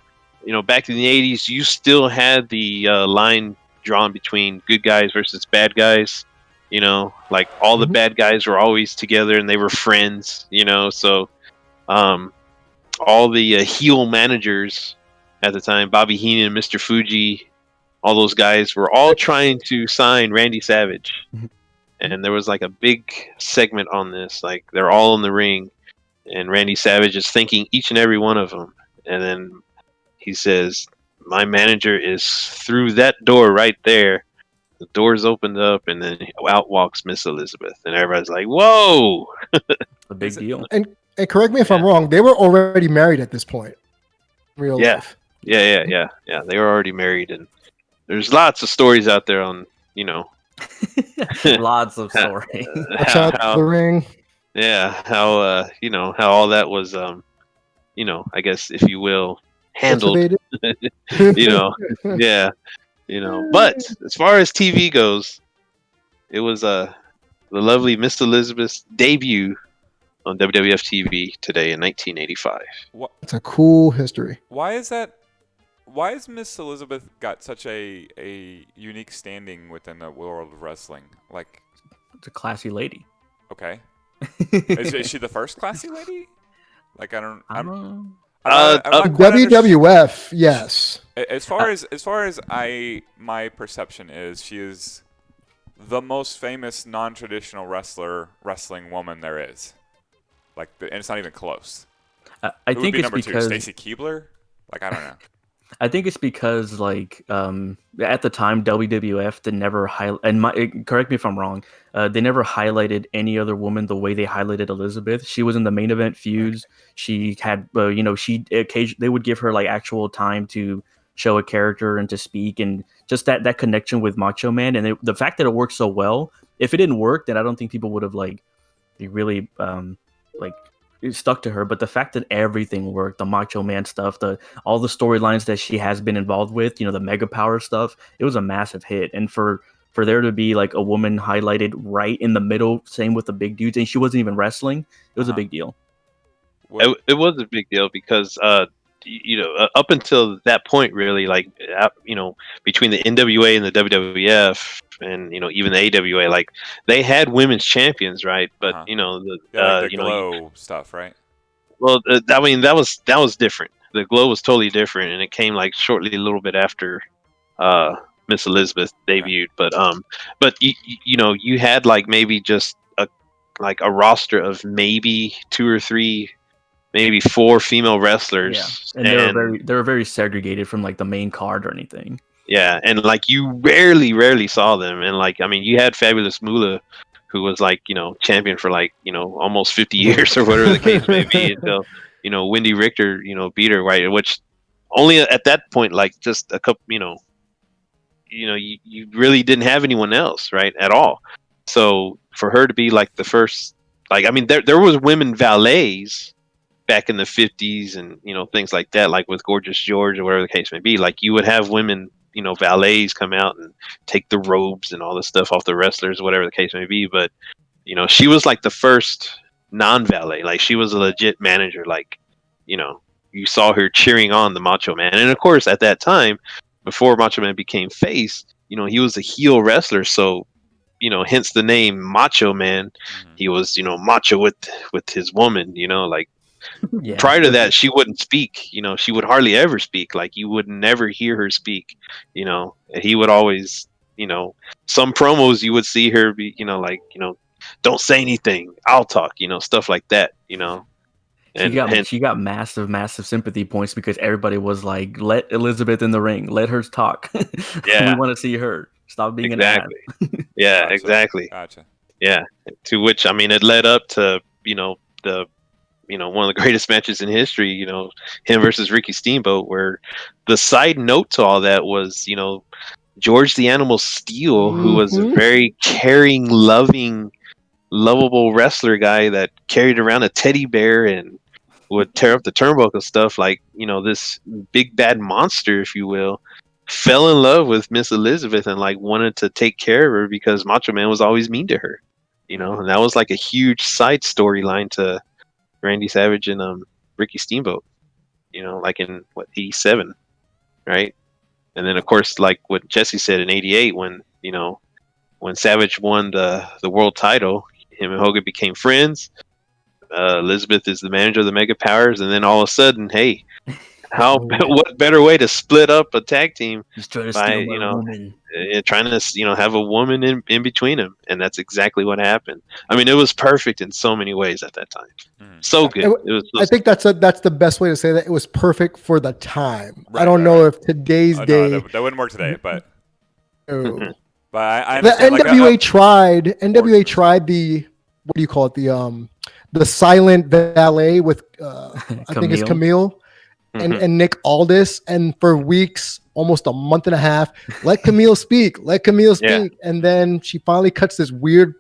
Speaker 2: back in the 80s, you still had the line drawn between good guys versus bad guys. Like all the
Speaker 1: Mhm.
Speaker 2: bad guys were always together and they were friends. So all the heel managers at the time, Bobby Heenan, Mr. Fuji, all those guys were all trying to sign Randy Savage.
Speaker 4: Mhm.
Speaker 2: And there was like a big segment on this, like they're all in the ring, and Randy Savage is thanking each and every one of them, and then he says, "My manager is through that door right there." The doors opened up, and then out walks Miss Elizabeth, and everybody's like, "Whoa!"
Speaker 4: A big deal.
Speaker 1: And correct me if I'm wrong. They were already married at this point. In real
Speaker 2: Yeah.
Speaker 1: life.
Speaker 2: Yeah. They were already married, and there's lots of stories out there on,
Speaker 4: Lots of stories.
Speaker 1: Watch out the ring.
Speaker 2: how how all that was, I guess if you will, handled.
Speaker 1: Cultivated.
Speaker 2: Yeah, But as far as TV goes, it was the lovely Miss Elizabeth's debut on WWF TV today in 1985.
Speaker 1: It's a cool history.
Speaker 3: Why is that? Why has Miss Elizabeth got such a unique standing within the world of wrestling? Like,
Speaker 4: It's a classy lady.
Speaker 3: okay, is she the first classy lady? Like,
Speaker 4: I don't know.
Speaker 3: I'm not quite
Speaker 1: WWF, yes.
Speaker 3: As far as my perception is, she is the most famous non-traditional wrestling woman there is. Like, and it's not even close.
Speaker 4: I
Speaker 3: Who would
Speaker 4: think
Speaker 3: be
Speaker 4: it's
Speaker 3: number
Speaker 4: because
Speaker 3: two? Stacy Keibler? Like, I don't know.
Speaker 4: I think it's because at the time WWF they never correct me if I'm wrong. They never highlighted any other woman the way they highlighted Elizabeth. She was in the main event feuds. She had they would give her like actual time to show a character and to speak, and just that connection with Macho Man, and the fact that it worked so well. If it didn't work, then I don't think people would have really it stuck to her. But the fact that everything worked, the Macho Man stuff, all the storylines that she has been involved with, the Mega Power stuff, it was a massive hit. And for there to be like a woman highlighted right in the middle, same with the big dudes, and she wasn't even wrestling, it was a big deal.
Speaker 2: It was a big deal because up until that point, really, like between the NWA and the WWF, and even the AWA, like they had women's champions, right? But
Speaker 3: Uh-huh.
Speaker 2: the
Speaker 3: The glow stuff, right?
Speaker 2: well, that was different. The glow was totally different, and it came like shortly a little bit after Miss Elizabeth debuted. But you had like maybe just a roster of maybe 2 or 3 maybe 4 female wrestlers.
Speaker 4: Yeah, and they were very segregated from like the main card or anything.
Speaker 2: Yeah, and like you rarely saw them. And like, I mean, you had Fabulous Moolah, who was like, champion for like, almost 50 years or whatever the case may be, until, Wendy Richter, beat her, right? Which only at that point, like just a couple, you really didn't have anyone else, right? At all. So for her to be like the first, like, I mean, there was women valets back in the 50s and, things like that, like with Gorgeous George or whatever the case may be. Like you would have women, valets come out and take the robes and all this stuff off the wrestlers, whatever the case may be. But, she was like the first non-valet. Like she was a legit manager. Like, you saw her cheering on the Macho Man. And of course, at that time, before Macho Man became face, he was a heel wrestler. So, hence the name Macho Man. He was, macho with his woman, like,
Speaker 4: Yeah.
Speaker 2: prior to that, she wouldn't speak. She would hardly ever speak. Like you would never hear her speak. And he would always, some promos you would see her be, like, don't say anything. I'll talk. Stuff like that. And
Speaker 4: She got massive sympathy points because everybody was like, "Let Elizabeth in the ring. Let her talk.
Speaker 2: Yeah.
Speaker 4: We want to see her. Stop being
Speaker 2: exactly.
Speaker 4: an ad."
Speaker 2: Yeah,
Speaker 3: Gotcha.
Speaker 2: exactly.
Speaker 3: Gotcha.
Speaker 2: Yeah. To which, I mean, it led up to the one of the greatest matches in history, him versus Ricky Steamboat, where the side note to all that was, George the Animal Steele, who was a very caring, lovable wrestler guy that carried around a teddy bear and would tear up the turnbuckle stuff, like, this big bad monster, if you will, fell in love with Miss Elizabeth and like wanted to take care of her because Macho Man was always mean to her, and that was like a huge side storyline to Randy Savage and Ricky Steamboat, like in 87, right? And then of course, like what Jesse said in '88, when when Savage won the world title, him and Hogan became friends. Elizabeth is the manager of the Mega Powers, and then all of a sudden, hey, what better way to split up a tag team
Speaker 4: Just try to
Speaker 2: by
Speaker 4: steal my woman.
Speaker 2: trying to have a woman in between them, and that's exactly what happened. I mean, it was perfect in so many ways at that time. So good. It was.
Speaker 1: I think that's the best way to say that. It was perfect for the time.
Speaker 3: Right,
Speaker 1: I don't know if today's
Speaker 3: No,
Speaker 1: day.
Speaker 3: that wouldn't work today, but
Speaker 1: No.
Speaker 3: but I
Speaker 1: The
Speaker 3: understand,
Speaker 1: NWA
Speaker 3: like,
Speaker 1: tried. NWA tried the, what do you call it? The silent valet with I think it's Camille and Nick Aldis, and for weeks, almost a month and a half, let Camille speak,
Speaker 2: Yeah.
Speaker 1: and then she finally cuts this weird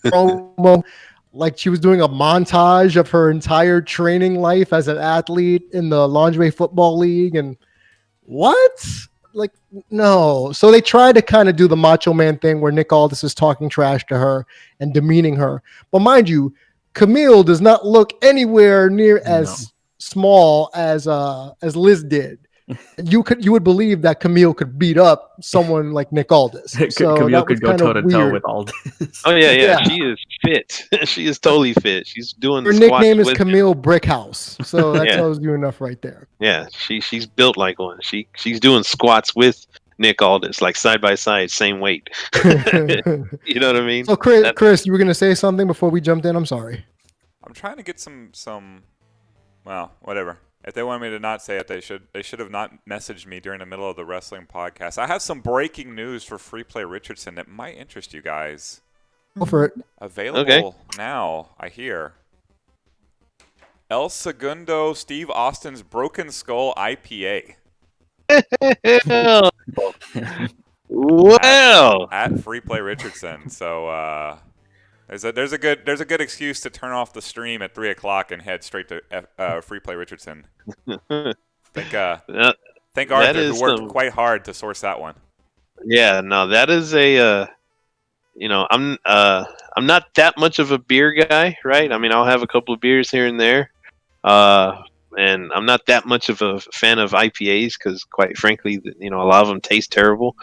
Speaker 1: promo, like she was doing a montage of her entire training life as an athlete in the lingerie football league, and what? Like, no. So they tried to kind of do the Macho Man thing where Nick Aldis is talking trash to her and demeaning her. But mind you, Camille does not look anywhere near as small as Liz did. You would believe that Camille could beat up someone like Nick Aldis. So
Speaker 4: Camille
Speaker 1: that was
Speaker 4: could go
Speaker 1: kind
Speaker 4: toe
Speaker 1: of
Speaker 4: to toe
Speaker 1: weird.
Speaker 4: with Aldis.
Speaker 2: Oh yeah,
Speaker 1: Yeah.
Speaker 2: she is fit. She is totally fit. She's doing
Speaker 1: Her
Speaker 2: squats
Speaker 1: nickname is
Speaker 2: with-
Speaker 1: Camille Brickhouse. So that
Speaker 2: Yeah.
Speaker 1: tells you enough right there.
Speaker 2: Yeah, she's built like one. She's doing squats with Nick Aldis, like side by side, same weight. You know what I mean?
Speaker 1: So Chris, you were gonna say something before we jumped in? I'm sorry.
Speaker 3: I'm trying to get some well, whatever. If they want me to not say it, they should have not messaged me during the middle of the wrestling podcast. I have some breaking news for Free Play Richardson that might interest you guys.
Speaker 1: Go for it.
Speaker 3: Available now, I hear. El Segundo Steve Austin's Broken Skull IPA
Speaker 2: Wow.
Speaker 3: at Free Play Richardson. So there's a good excuse to turn off the stream at 3:00 and head straight to Free Play Richardson. Thank Arthur,
Speaker 2: is
Speaker 3: who worked
Speaker 2: some-
Speaker 3: quite hard to source that one.
Speaker 2: Yeah, no, that is a I'm not that much of a beer guy, right? I mean, I'll have a couple of beers here and there. And I'm not that much of a fan of IPAs because, quite frankly, a lot of them taste terrible.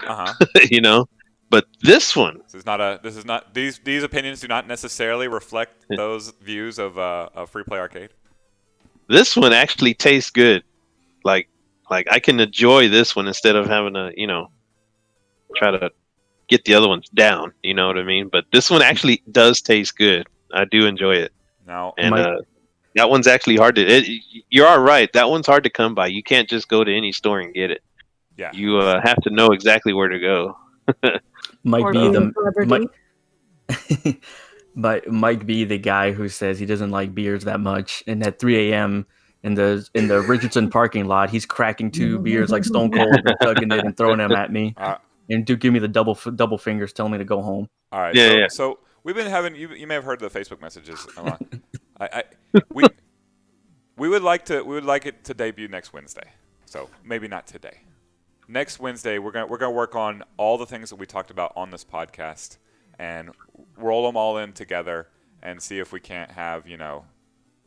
Speaker 2: But this one,
Speaker 3: These opinions do not necessarily reflect those views of Free Play Arcade.
Speaker 2: this one actually tastes good. Like I can enjoy this one instead of having to, try to get the other ones down. You know what I mean? But this one actually does taste good. I do enjoy it.
Speaker 3: Now,
Speaker 2: And That one's actually hard to. You are right. That one's hard to come by. You can't just go to any store and get it.
Speaker 3: Yeah.
Speaker 2: You have to know exactly where to go.
Speaker 4: Might
Speaker 5: Or
Speaker 4: be
Speaker 5: being a
Speaker 4: the
Speaker 5: celebrity.
Speaker 4: might be the guy who says he doesn't like beers that much, and at 3 a.m. in the Richardson parking lot, he's cracking 2 beers like Stone Cold and chugging it and throwing them at me, and do give me the double fingers, telling me to go home.
Speaker 3: All right.
Speaker 2: Yeah,
Speaker 3: So we've been having. You may have heard the Facebook messages. We would like it to debut next Wednesday. So maybe not today. Next Wednesday, we're gonna work on all the things that we talked about on this podcast and roll them all in together and see if we can't have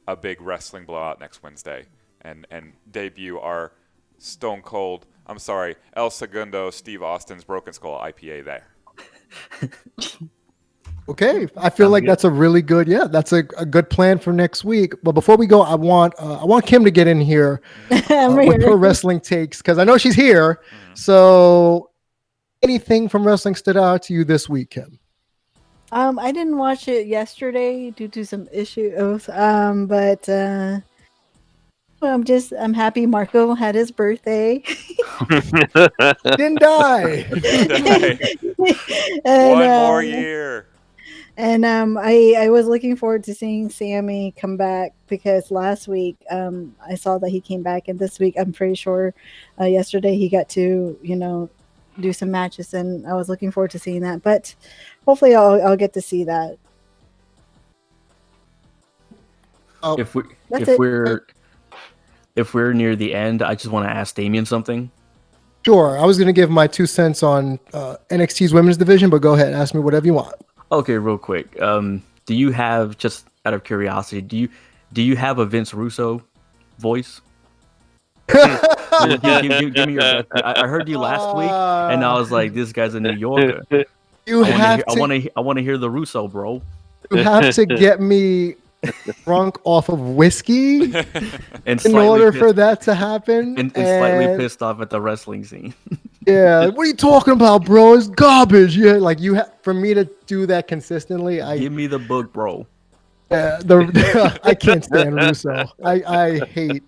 Speaker 3: a big wrestling blowout next Wednesday and debut our Stone Cold. I'm sorry, El Segundo Steve Austin's Broken Skull IPA there.
Speaker 1: Okay, I feel like that's a really good. Yeah, that's a good plan for next week. But before we go, I want Kim to get in here with her wrestling takes because I know she's here. So, anything from wrestling stood out to you this week, Kim?
Speaker 5: I didn't watch it yesterday due to some issues. But I'm happy Marco had his birthday.
Speaker 1: Didn't die.
Speaker 5: And,
Speaker 3: One more year.
Speaker 5: And I was looking forward to seeing Sammy come back because last week I saw that he came back, and this week I'm pretty sure yesterday he got to do some matches, and I was looking forward to seeing that. But hopefully I'll get to see that.
Speaker 4: If we're near the end, I just want to ask Damien something.
Speaker 1: Sure, I was going to give my 2 cents on NXT's women's division, but go ahead, ask me whatever you want.
Speaker 4: Okay, real quick. Do you have, just out of curiosity, do you have a Vince Russo voice? give me your. I heard you last week, and I was like, "This guy's a New Yorker." I want to hear the Russo, bro.
Speaker 1: You have to get me drunk off of whiskey
Speaker 4: and
Speaker 1: in order for that to happen,
Speaker 4: and slightly pissed off at the wrestling scene.
Speaker 1: Yeah, what are you talking about, bro? It's garbage. Yeah, like for me to do that consistently.
Speaker 4: Give me the book, bro.
Speaker 1: I can't stand Russo. I hate.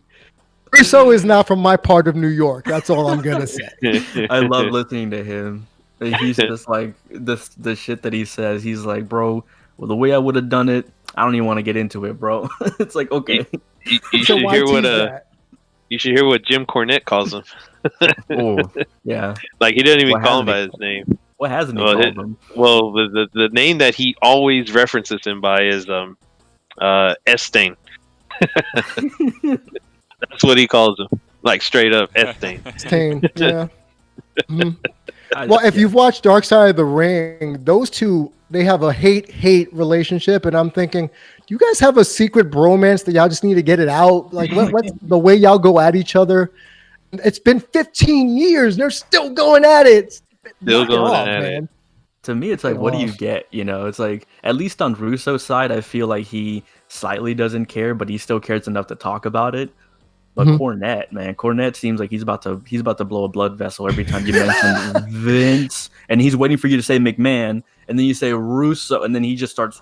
Speaker 1: Russo is not from my part of New York. That's all I'm gonna say.
Speaker 4: I love listening to him. He's just like the shit that he says. He's like, bro, well, the way I would have done it, I don't even want to get into it, bro. It's like, okay.
Speaker 2: You should hear you should hear what Jim Cornette calls him.
Speaker 4: Oh, yeah.
Speaker 2: Like he doesn't even call him by his name.
Speaker 4: What hasn't he called him?
Speaker 2: Well, the name that he always references him by is Estain. That's what he calls him, like straight up Estain.
Speaker 1: Estain, yeah. Mm-hmm. Well, if you've watched Dark Side of the Ring, those two, they have a hate relationship, and I'm thinking, do you guys have a secret bromance that y'all just need to get it out? Like, what's the way y'all go at each other? It's been 15 years, they're still going at it.
Speaker 2: Still going at it.
Speaker 4: To me, it's like, what do you get? It's like, at least on Russo's side, I feel like he slightly doesn't care, but he still cares enough to talk about it. But Cornette seems like he's about to blow a blood vessel every time you mention Vince, and he's waiting for you to say McMahon, and then you say Russo, and then he just starts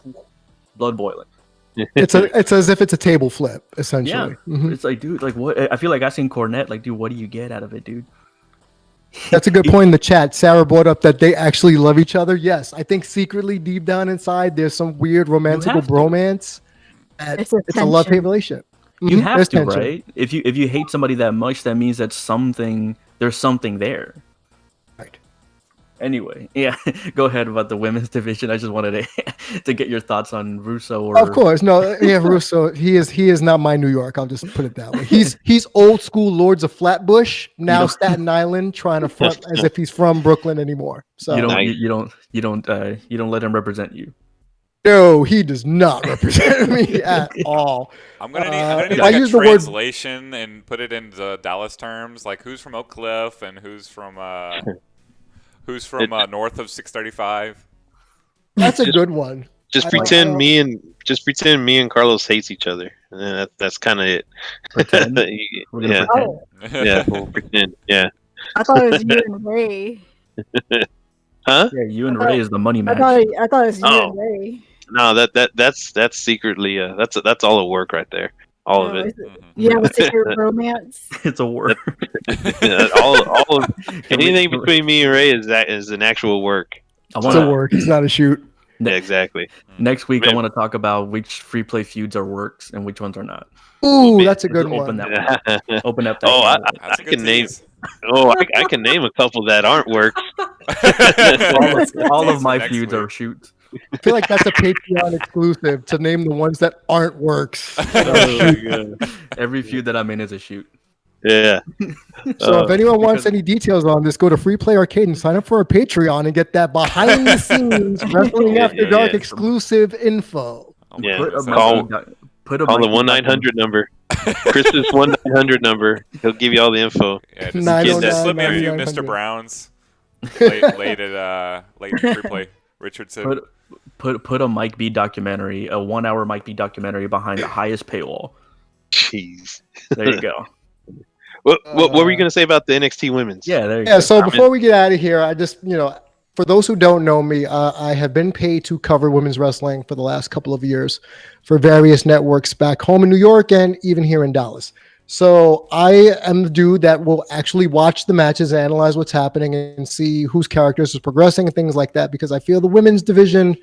Speaker 4: blood boiling.
Speaker 1: It's as if it's a table flip, essentially.
Speaker 4: Yeah, It's like, dude, like what? I feel like I seen Cornette, like, dude, what do you get out of it, dude?
Speaker 1: That's a good point in the chat. Sarah brought up that they actually love each other. Yes, I think secretly, deep down inside, there's some weird romantical bromance. It's a love-hate relationship.
Speaker 4: You have to, right? If you hate somebody that much, that means that there's something there.
Speaker 1: Right.
Speaker 4: Anyway, yeah, go ahead about the women's division. I just wanted to get your thoughts on Russo.
Speaker 1: Of course, no, yeah, Russo. He is not my New York. I'll just put it that way. He's old school Lords of Flatbush, now Staten Island, trying to front as if he's from Brooklyn anymore. So
Speaker 4: you don't let him represent you.
Speaker 1: No, he does not represent me at all.
Speaker 3: I'm gonna need like a translation and put it into Dallas terms, like who's from Oak Cliff and who's from north of 635.
Speaker 1: That's a good one.
Speaker 2: Just pretend me and Carlos hates each other. And that's kind of it.
Speaker 4: Pretend?
Speaker 2: Yeah.
Speaker 5: Oh.
Speaker 2: Yeah, we'll pretend. Yeah.
Speaker 5: I thought it was you and Ray.
Speaker 2: Huh?
Speaker 4: Yeah, you and Ray is the money match.
Speaker 5: I thought it was you and Ray.
Speaker 2: No, that's secretly that's all a work right there. all of
Speaker 5: Oh,
Speaker 2: it.
Speaker 5: is it? Yeah, with secret romance.
Speaker 4: It's a work.
Speaker 2: all of
Speaker 4: Can we-
Speaker 2: anything between me and Ray is an actual work.
Speaker 4: I
Speaker 1: It's
Speaker 4: want
Speaker 1: a
Speaker 4: to
Speaker 1: work. It's not a shoot.
Speaker 2: Yeah, exactly.
Speaker 4: next week. I
Speaker 2: Man.
Speaker 4: want to talk about which free play feuds are works and which ones are not.
Speaker 1: Ooh,
Speaker 2: man.
Speaker 1: that's a good
Speaker 4: Just open
Speaker 1: one.
Speaker 4: that one. Open up that.
Speaker 2: Oh,
Speaker 4: can.
Speaker 3: That's a
Speaker 2: I
Speaker 3: good
Speaker 2: can name.
Speaker 3: tease.
Speaker 2: I can name a couple that aren't works.
Speaker 4: all of
Speaker 3: Tease
Speaker 4: my
Speaker 3: for next
Speaker 4: feuds
Speaker 3: week.
Speaker 4: are shoots.
Speaker 1: I feel like that's a Patreon exclusive to name the ones that aren't works.
Speaker 4: Every feud that I'm in is a shoot.
Speaker 2: Yeah.
Speaker 1: So if anyone wants
Speaker 4: because-
Speaker 1: any details on this, go to Free Play Arcade and sign up for a Patreon and get that behind the scenes Wrestling
Speaker 2: Yeah,
Speaker 1: After
Speaker 2: yeah,
Speaker 1: Dark
Speaker 2: yeah.
Speaker 1: exclusive info.
Speaker 2: Yeah.
Speaker 4: Put a
Speaker 2: Call-
Speaker 4: put a
Speaker 2: Call the
Speaker 4: Mikey
Speaker 2: 1-900 number. Chris's 1-900 number. He'll give you all the info.
Speaker 3: Yeah, just,
Speaker 1: 909,
Speaker 3: just slip me a few
Speaker 1: 9900.
Speaker 3: Mr. Browns late free play. Richardson.
Speaker 4: Put a Mike B documentary, a 1 hour Mike B documentary behind the highest paywall.
Speaker 2: Jeez.
Speaker 4: There you go.
Speaker 2: What were you going to say about the NXT women's?
Speaker 4: Yeah, there you
Speaker 1: Yeah,
Speaker 4: go.
Speaker 1: so before we get out of here, I just, for those who don't know me, I have been paid to cover women's wrestling for the last couple of years for various networks back home in New York and even here in Dallas. So I am the dude that will actually watch the matches, analyze what's happening, and see whose characters is progressing and things like that, because I feel the women's division,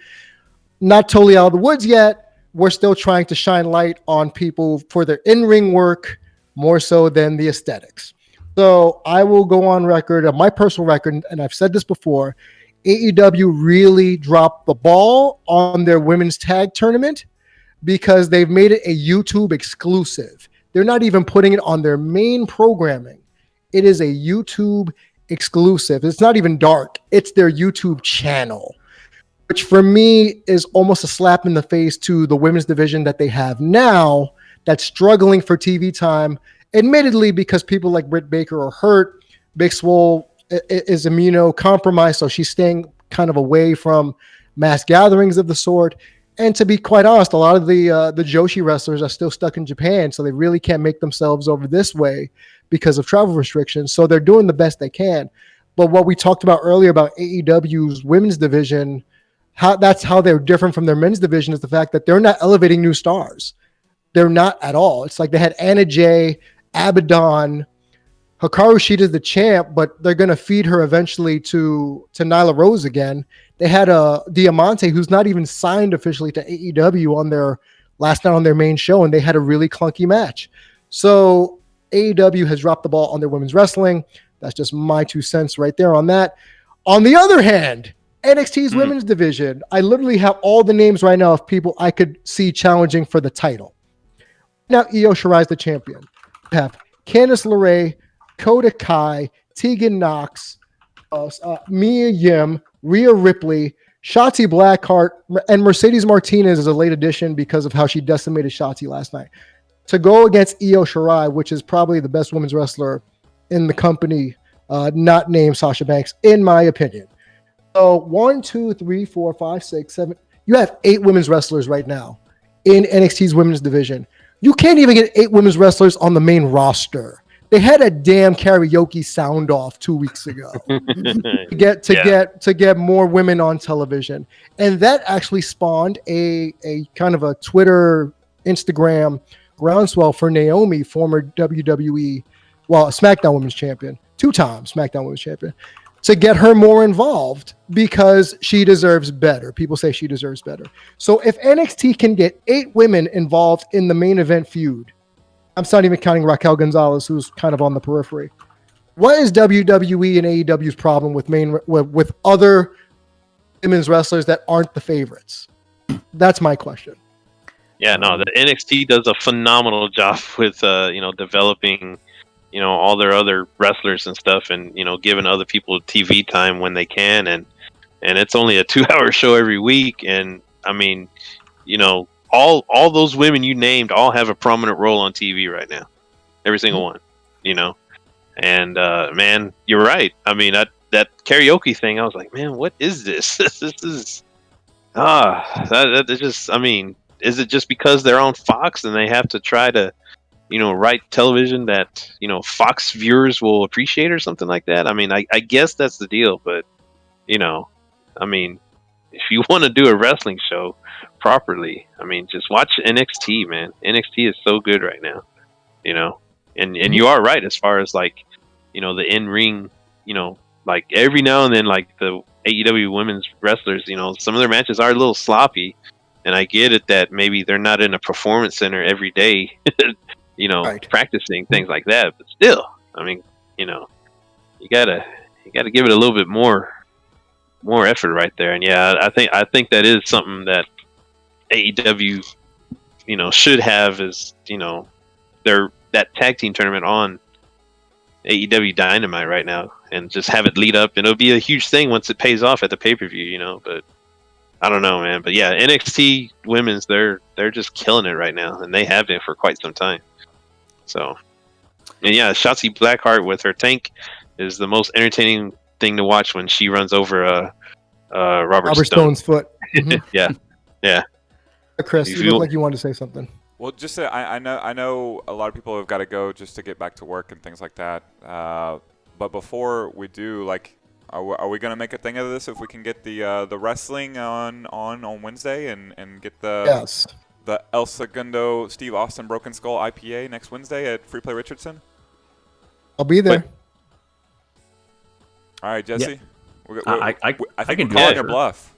Speaker 1: not totally out of the woods yet. We're still trying to shine light on people for their in-ring work more so than the aesthetics. So I will go on record, on my personal record, and I've said this before, AEW really dropped the ball on their women's tag tournament because they've made it a YouTube exclusive. They're not even putting it on their main programming. It is a YouTube exclusive. It's not even dark. It's their YouTube channel, which for me is almost a slap in the face to the women's division that they have now that's struggling for TV time, admittedly, because people like Britt Baker are hurt. Big Swole is immunocompromised, so she's staying kind of away from mass gatherings of the sort. And to be quite honest, a lot of the Joshi wrestlers are still stuck in Japan, so they really can't make themselves over this way because of travel restrictions. So they're doing the best they can. But what we talked about earlier about AEW's women's division, that's how they're different from their men's division, is the fact that they're not elevating new stars. They're not at all. It's like they had Anna Jay, Abaddon, Hikaru Shida's the champ, but they're going to feed her eventually to Nyla Rose again. They had a Diamante who's not even signed officially to AEW on their last night on their main show, and they had a really clunky match. So AEW has dropped the ball on their women's wrestling. That's just my 2 cents right there on that. On the other hand, NXT's women's division, I literally have all the names right now of people I could see challenging for the title. Now Io Shirai is the champion. We have Candice LeRae, Kota Kai, Tegan Knox, Mia Yim, Rhea Ripley, Shotzi Blackheart, and Mercedes Martinez is a late addition because of how she decimated Shotzi last night. To go against Io Shirai, which is probably the best women's wrestler in the company, not named Sasha Banks, in my opinion. So 1, 2, 3, 4, 5, 6, 7. You have 8 women's wrestlers right now in NXT's women's division. You can't even get 8 women's wrestlers on the main roster. They had a damn karaoke sound off 2 weeks ago to get more women on television, and that actually spawned a kind of a Twitter, Instagram groundswell for Naomi, former WWE, SmackDown Women's Champion, 2-time SmackDown Women's Champion, to get her more involved because she deserves better. People say she deserves better. So if NXT can get 8 women involved in the main event feud, I'm not even counting Raquel Gonzalez, who's kind of on the periphery. What is WWE and AEW's problem with other women's wrestlers that aren't the favorites? That's my question.
Speaker 2: Yeah, no, the NXT does a phenomenal job with developing all their other wrestlers and stuff, and giving other people TV time when they can, and it's only a 2-hour show every week, and I mean, all those women you named all have a prominent role on TV right now, every single one, and man, you're right. I mean, that karaoke thing, I was like, man, what is this? This is that just, I mean, is it just because they're on Fox and they have to try to write television that Fox viewers will appreciate or something like that? I mean, I guess that's the deal, but I mean, if you want to do a wrestling show, properly. I mean, just watch NXT, man. NXT is so good right now, you know. And you are right as far as like, you know, the in ring, you know, like every now and then, like the AEW women's wrestlers, you know, some of their matches are a little sloppy, and I get it that maybe they're not in a performance center every day, you know,
Speaker 1: Right.
Speaker 2: practicing things like that. But still, I mean, you know, you gotta give it a little bit more effort right there. And yeah, I think that is something that AEW, you know, should have, is, you know, that tag team tournament on AEW Dynamite right now, and just have it lead up, and it'll be a huge thing once it pays off at the pay-per-view, you know. But I don't know, man. But yeah, NXT women's, they're just killing it right now, and they have been for quite some time. So, and yeah, Shotzi Blackheart with her tank is the most entertaining thing to watch when she runs over Robert Stone.
Speaker 1: Stone's foot. Mhm.
Speaker 2: Yeah.
Speaker 1: Chris,
Speaker 2: If
Speaker 1: you
Speaker 2: you-
Speaker 1: look like you wanted to say something.
Speaker 3: Well, just I know a lot of people have got to go just to get back to work and things like that. But before we do, like, are we gonna make a thing of this if we can get the wrestling on Wednesday and get the
Speaker 1: Yes.
Speaker 3: the El Segundo Steve Austin Broken Skull IPA next Wednesday at Free Play Richardson?
Speaker 1: I'll be there.
Speaker 3: All right, Jesse.
Speaker 4: I
Speaker 3: think
Speaker 4: can
Speaker 3: we're
Speaker 4: do
Speaker 3: calling
Speaker 4: it.
Speaker 3: your bluff.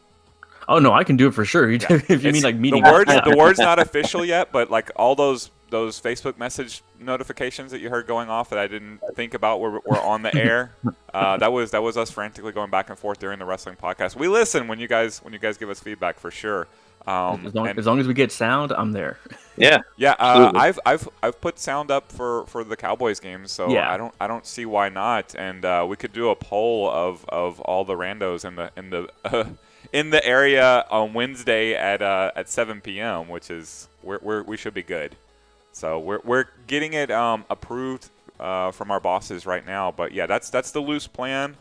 Speaker 4: Oh no, I can do it for sure. If you
Speaker 3: It's-
Speaker 4: mean like meeting,
Speaker 3: the word's not official yet, but like all those Facebook message notifications that you heard going off that I didn't think about were on the air. That was us frantically going back and forth during the wrestling podcast. We listen when you guys give us feedback for sure.
Speaker 4: as long as we get sound, I'm there.
Speaker 2: Yeah.
Speaker 3: Yeah,
Speaker 2: Absolutely.
Speaker 3: I've put sound up for the Cowboys games, so
Speaker 4: Yeah.
Speaker 3: I don't see why not. And we could do a poll of all the randos in the area on Wednesday at 7 p.m., which is we should be good. So we're getting it approved from our bosses right now. But yeah, that's the loose plan.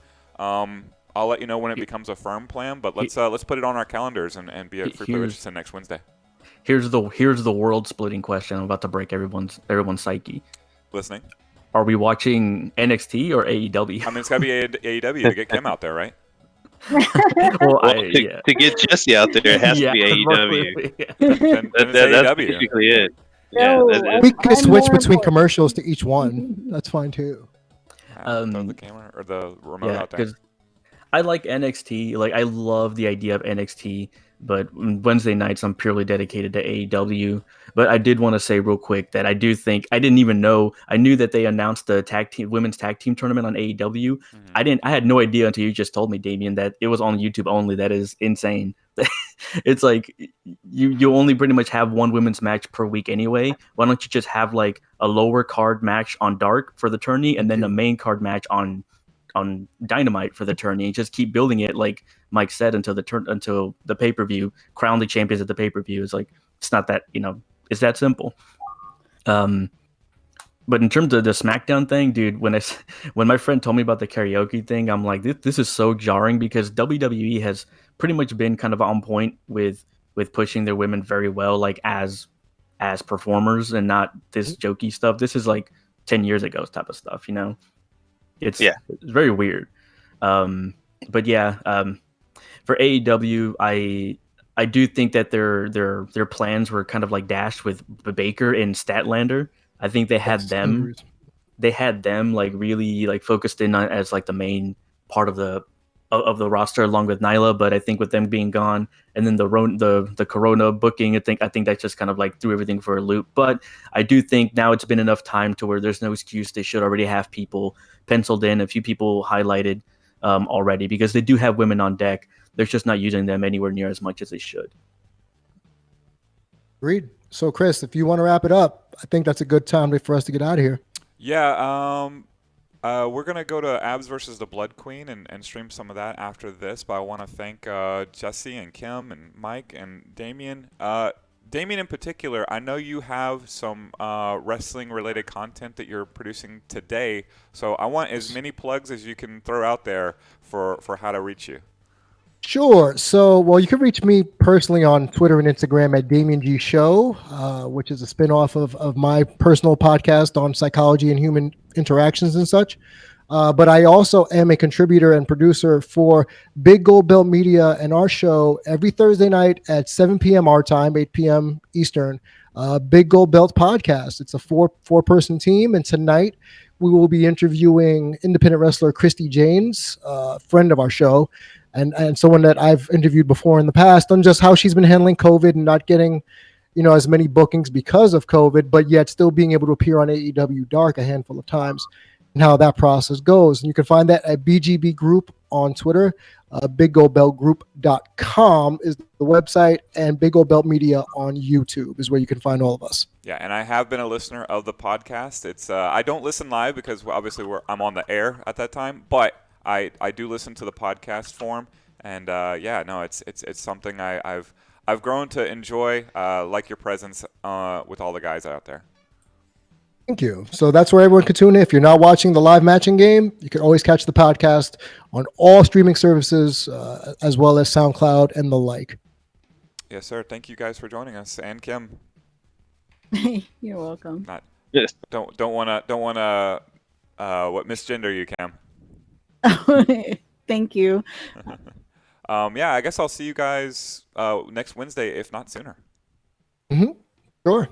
Speaker 3: I'll let you know when it becomes a firm plan. But let's put it on our calendars and be at Free Play Richardson next Wednesday.
Speaker 4: Here's the world splitting question. I'm about to break everyone's psyche.
Speaker 3: Listening.
Speaker 4: Are we watching NXT or AEW?
Speaker 3: I mean, it's got to be AEW to get Kim out there, right?
Speaker 4: Well,
Speaker 2: To get Jesse out there, it has to be AEW.
Speaker 3: Then it's
Speaker 2: That's
Speaker 3: AEW.
Speaker 2: basically it. Yeah,
Speaker 5: No,
Speaker 2: that-
Speaker 1: We could
Speaker 5: I'm
Speaker 1: switch
Speaker 5: more
Speaker 1: between
Speaker 5: important.
Speaker 1: commercials to each one. That's fine too.
Speaker 3: Throw the camera or the remote out there.
Speaker 4: because I like NXT. Like, I love the idea of NXT, but Wednesday nights I'm purely dedicated to AEW. But I did want to say real quick that I do think I didn't even know. I knew that they announced the women's tag team tournament on AEW.
Speaker 3: Mhm.
Speaker 4: I had no idea until you just told me, Damien, that it was on YouTube only. That is insane. It's like you only pretty much have one women's match per week anyway. Why don't you just have like a lower card match on Dark for the tourney and then a main card match on Dynamite for the tourney, and just keep building it, like Mike said, until the pay-per-view, crown the champions at the pay-per-view. It's like, it's not that, it's that simple. But in terms of the SmackDown thing, dude, when my friend told me about the karaoke thing, I'm like, this is so jarring, because WWE has pretty much been kind of on point with pushing their women very well, like as performers, and not this jokey stuff. This is like 10 years ago type of stuff, It's very weird. But yeah, for AEW, I do think that their plans were kind of like dashed with Baker and Statlander. I think they had them like really like focused in on as like the main part of the roster, along with Nyla. But I think with them being gone, and then the Corona booking, I think that just kind of like threw everything for a loop. But I do think now it's been enough time to where there's no excuse. They should already have people penciled in, a few people highlighted already, because they do have women on deck. They're just not using them anywhere near as much as they should.
Speaker 1: Agreed. So, Chris, if you want to wrap it up, I think that's a good time for us to get out of here.
Speaker 3: Yeah, we're going to go to Abs versus the Blood Queen and stream some of that after this. But I want to thank Jesse and Kim and Mike and Damien. Damien in particular, I know you have some wrestling-related content that you're producing today. So I want as many plugs as you can throw out there for how to reach you.
Speaker 1: Sure. So, well, you can reach me personally on Twitter and Instagram at Damien G Show, which is a spinoff of my personal podcast on psychology and human interactions and such. But I also am a contributor and producer for Big Gold Belt Media and our show every Thursday night at 7 p.m. our time, 8 p.m. Eastern. Big Gold Belt podcast. It's a four-person team, and tonight we will be interviewing independent wrestler Christy Janes, friend of our show, and someone that I've interviewed before in the past on just how she's been handling COVID and not getting, as many bookings because of COVID, but yet still being able to appear on AEW Dark a handful of times, and how that process goes. And you can find that at BGB Group on Twitter. BigGoldBeltGroup.com is the website, and Big Gold Belt Media on YouTube is where you can find all of us.
Speaker 3: Yeah, and I have been a listener of the podcast. It's I don't listen live because obviously I'm on the air at that time, but I do listen to the podcast form, and it's something I've grown to enjoy. Like your presence with all the guys out there.
Speaker 1: Thank you. So that's where everyone can tune in. If you're not watching the live matching game, you can always catch the podcast on all streaming services, as well as SoundCloud and the like.
Speaker 3: Yes, sir. Thank you guys for joining us, and Kim.
Speaker 5: You're welcome.
Speaker 2: Yes.
Speaker 3: Don't wanna misgender you, Kim.
Speaker 5: Thank you.
Speaker 3: I guess I'll see you guys next Wednesday, if not sooner.
Speaker 1: Sure.